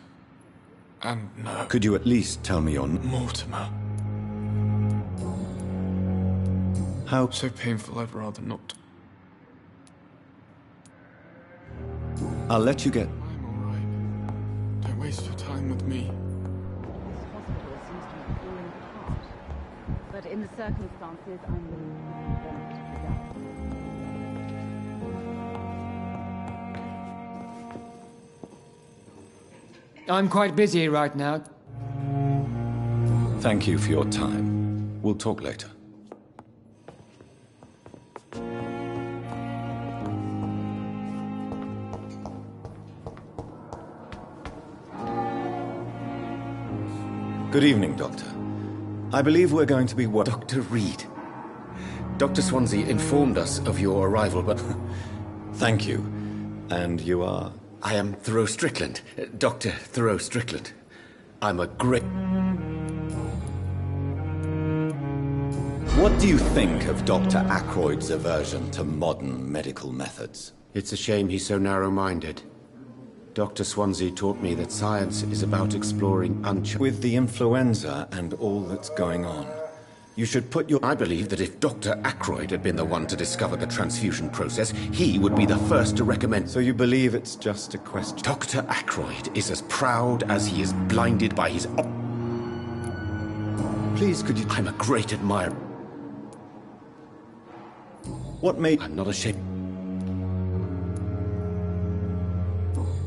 And no. Could you at least tell me your... Mortimer. How... So painful, I'd rather not. I'll let you get... I'm all right. Don't waste your time with me. This hospital seems to be falling apart. But in the circumstances, I'm willing to give you the benefit of the doubt. I'm quite busy right now. Thank you for your time. We'll talk later. Good evening, Doctor. I believe we're going to be what... Dr. Reed. Dr. Swansea informed us of your arrival, but... Thank you. And you are... I am Thoreau Strickland. Dr. Thoreau Strickland. I'm a great... What do you think of Dr. Ackroyd's aversion to modern medical methods? It's a shame he's so narrow-minded. Dr. Swansea taught me that science is about exploring With the influenza and all that's going on, you should put your... I believe that if Dr. Ackroyd had been the one to discover the transfusion process, he would be the first to recommend... So you believe it's just a question? Dr. Ackroyd is as proud as he is blinded by his... Please, could you... I'm a great admirer. What made... I'm not ashamed.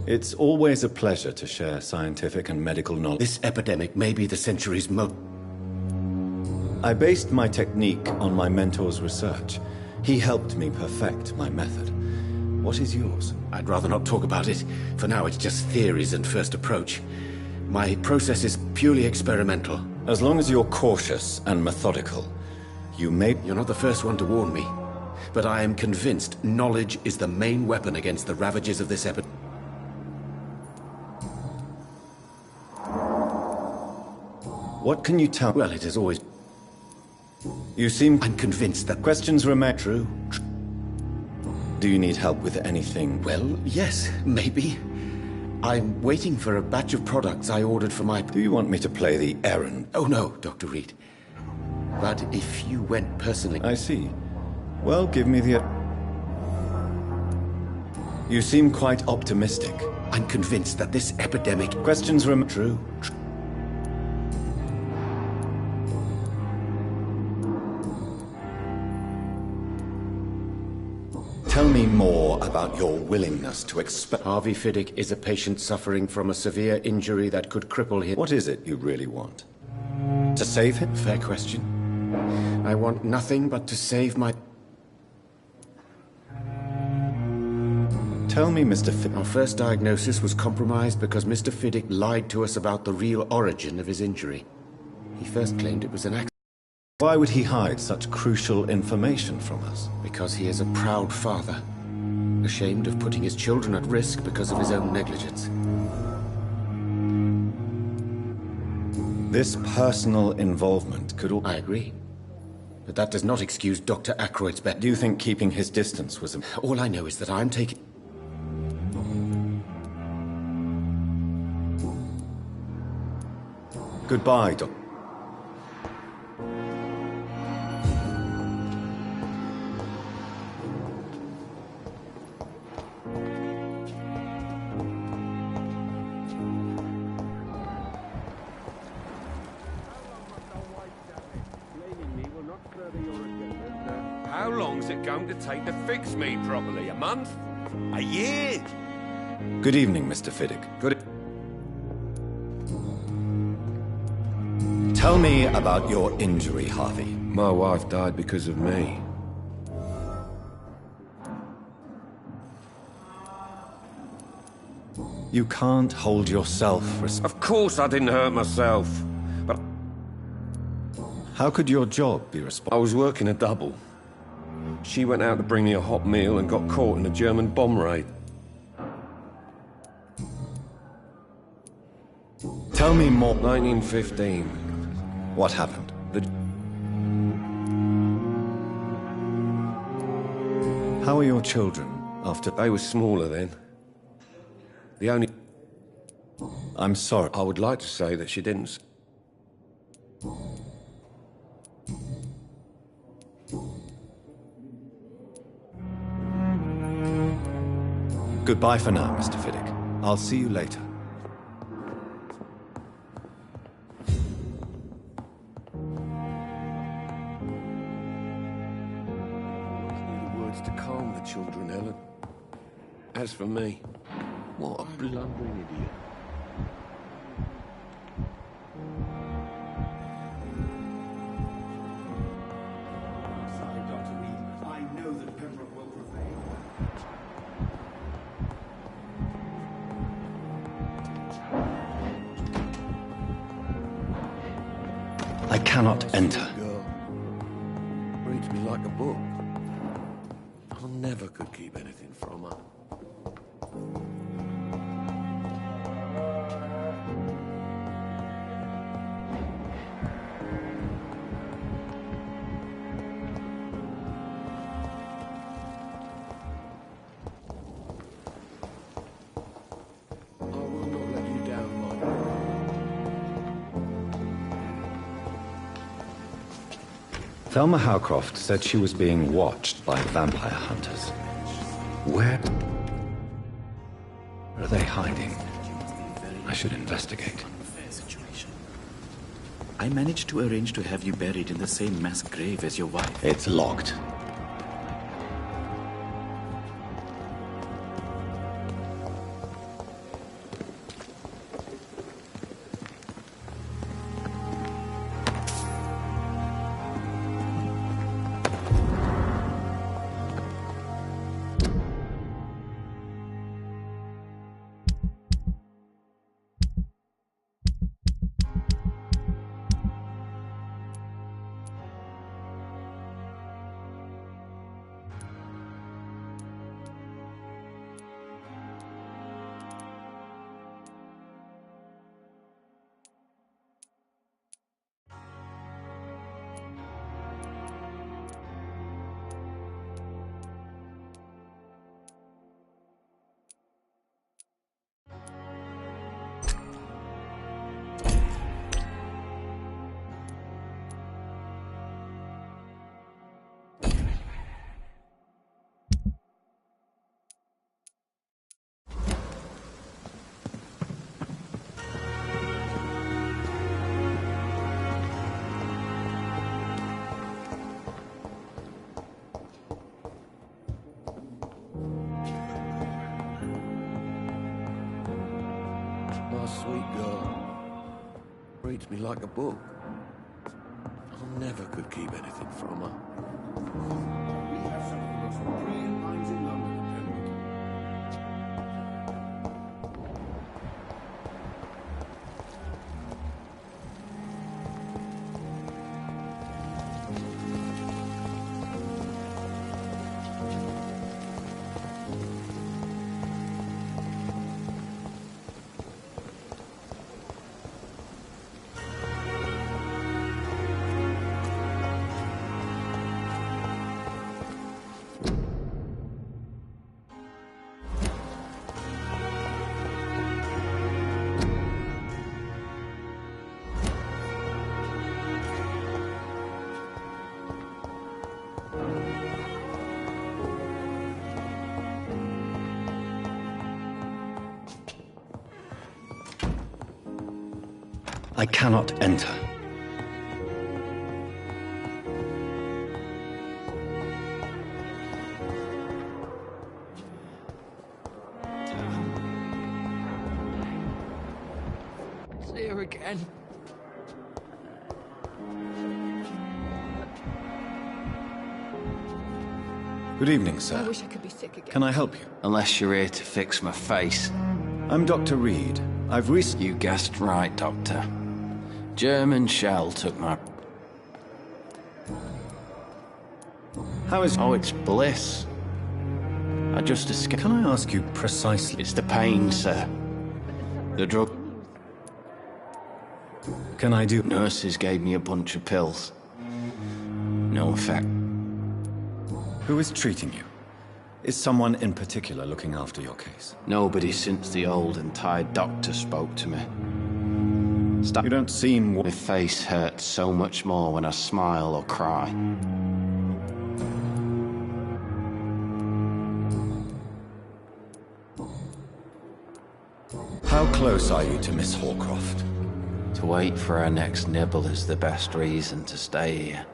It's always a pleasure to share scientific and medical knowledge. This epidemic may be the century's most... I based my technique on my mentor's research. He helped me perfect my method. What is yours? I'd rather not talk about it. For now, it's just theories and first approach. My process is purely experimental. As long as you're cautious and methodical, you may... You're not the first one to warn me. But I am convinced knowledge is the main weapon against the ravages of this epidemic. What can you tell? Well, it has always... You seem... I'm convinced that... Questions remain true. Do you need help with anything? Well, yes, maybe. I'm waiting for a batch of products I ordered for my... Do you want me to play the errand? Oh, no, Dr. Reed. But if you went personally... I see. Well, give me the... You seem quite optimistic. I'm convinced that this epidemic... Questions remain true. Tell me more about your willingness to expel... Harvey Fiddick is a patient suffering from a severe injury that could cripple him. What is it you really want? To save him? Fair question. I want nothing but to save my... Tell me, Mr. Fiddick. Our first diagnosis was compromised because Mr. Fiddick lied to us about the real origin of his injury. He first claimed it was an accident. Why would he hide such crucial information from us? Because he is a proud father. ashamed of putting his children at risk because of his own negligence. This personal involvement could all... I agree. But that does not excuse Dr. Ackroyd's bet. Do you think keeping his distance was... All I know is that I'm taking... Goodbye, Doc. How long's it going to take to fix me properly? A month? A year? Good evening, Mr. Fiddick. Tell me about your injury, Harvey. My wife died because of me. You can't hold yourself responsible. Of course I didn't hurt myself, but... How could your job be responsible? I was working a double. She went out to bring me a hot meal and got caught in a German bomb raid. Tell me more. 1915. What happened? How are your children after... They were smaller then. The only... I'm sorry. I would like to say that she didn't... Goodbye for now, Mr. Fiddick. I'll see you later. To calm the children, Ellen. As for me, what a blundering idiot. I'm sorry, Dr. Reed. I know that Pembroke will prevail. I cannot enter. Girl reads me like a book. I never could keep anything from her. I will not let you down, my girl. Thelma Howcroft said she was being watched by vampire hunters. Where are they hiding? I should investigate. I managed to arrange to have you buried in the same mass grave as your wife. It's locked. My sweet girl reads me like a book. I never could keep anything from her. We have some of the most brilliant minds in London at Pembroke. I cannot enter. It's here again. Good evening, sir. I wish I could be sick again. Can I help you? Unless you're here to fix my face. I'm Dr. Reed. I've recently... You guessed right, Doctor. German shell took my... How is... Oh, it's bliss. I just escaped... Can I ask you precisely... It's the pain, sir. The drug... Can I do... Nurses gave me a bunch of pills. No effect. Who is treating you? Is someone in particular looking after your case? Nobody since the old and tired doctor spoke to me. You don't seem... My face hurts so much more when I smile or cry. How close are you to Miss Horcroft? To wait for her next nibble is the best reason to stay here.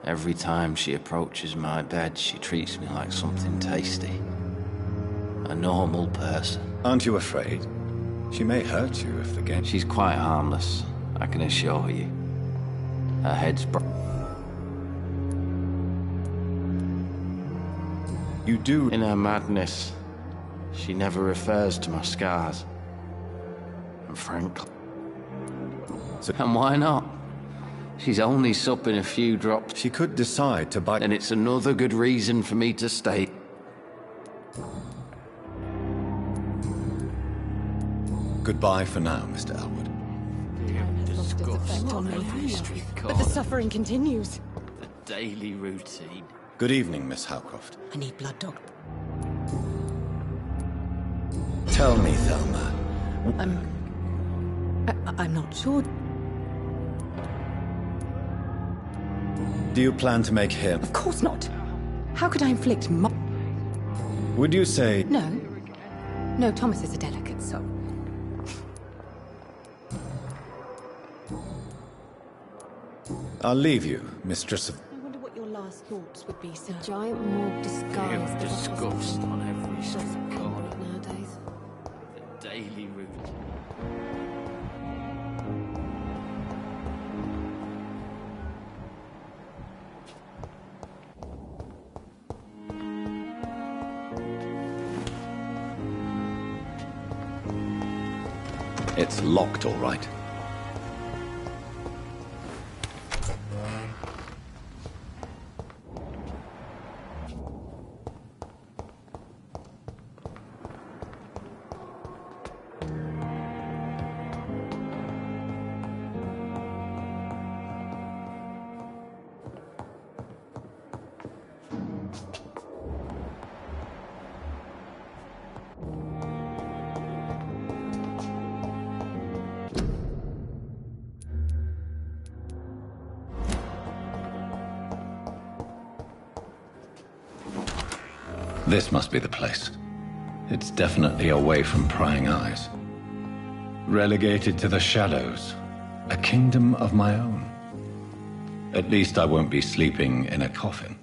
Every time she approaches my bed, she treats me like something tasty. A normal person. Aren't you afraid? She may hurt you if the game... She's quite harmless, I can assure you. Her head's You do... In her madness, she never refers to my scars. And frankly... And why not? She's only supping a few drops. She could decide to bite... And it's another good reason for me to stay. Goodbye for now, Mr. Elwood. But the suffering continues. The daily routine. Good evening, Miss Howcroft. I need blood, Doc. Tell me, Thelma. I'm not sure. Do you plan to make him... Of course not. How could I inflict Would you say... No. No, Thomas is a delicate soul. I'll leave you, mistress of... I wonder what your last thoughts would be, sir. A giant morgue disguised as disgust on every street corner. Nowadays. The daily routine. It's locked, all right. This must be the place. It's definitely away from prying eyes. Relegated to the shadows. A kingdom of my own. At least I won't be sleeping in a coffin.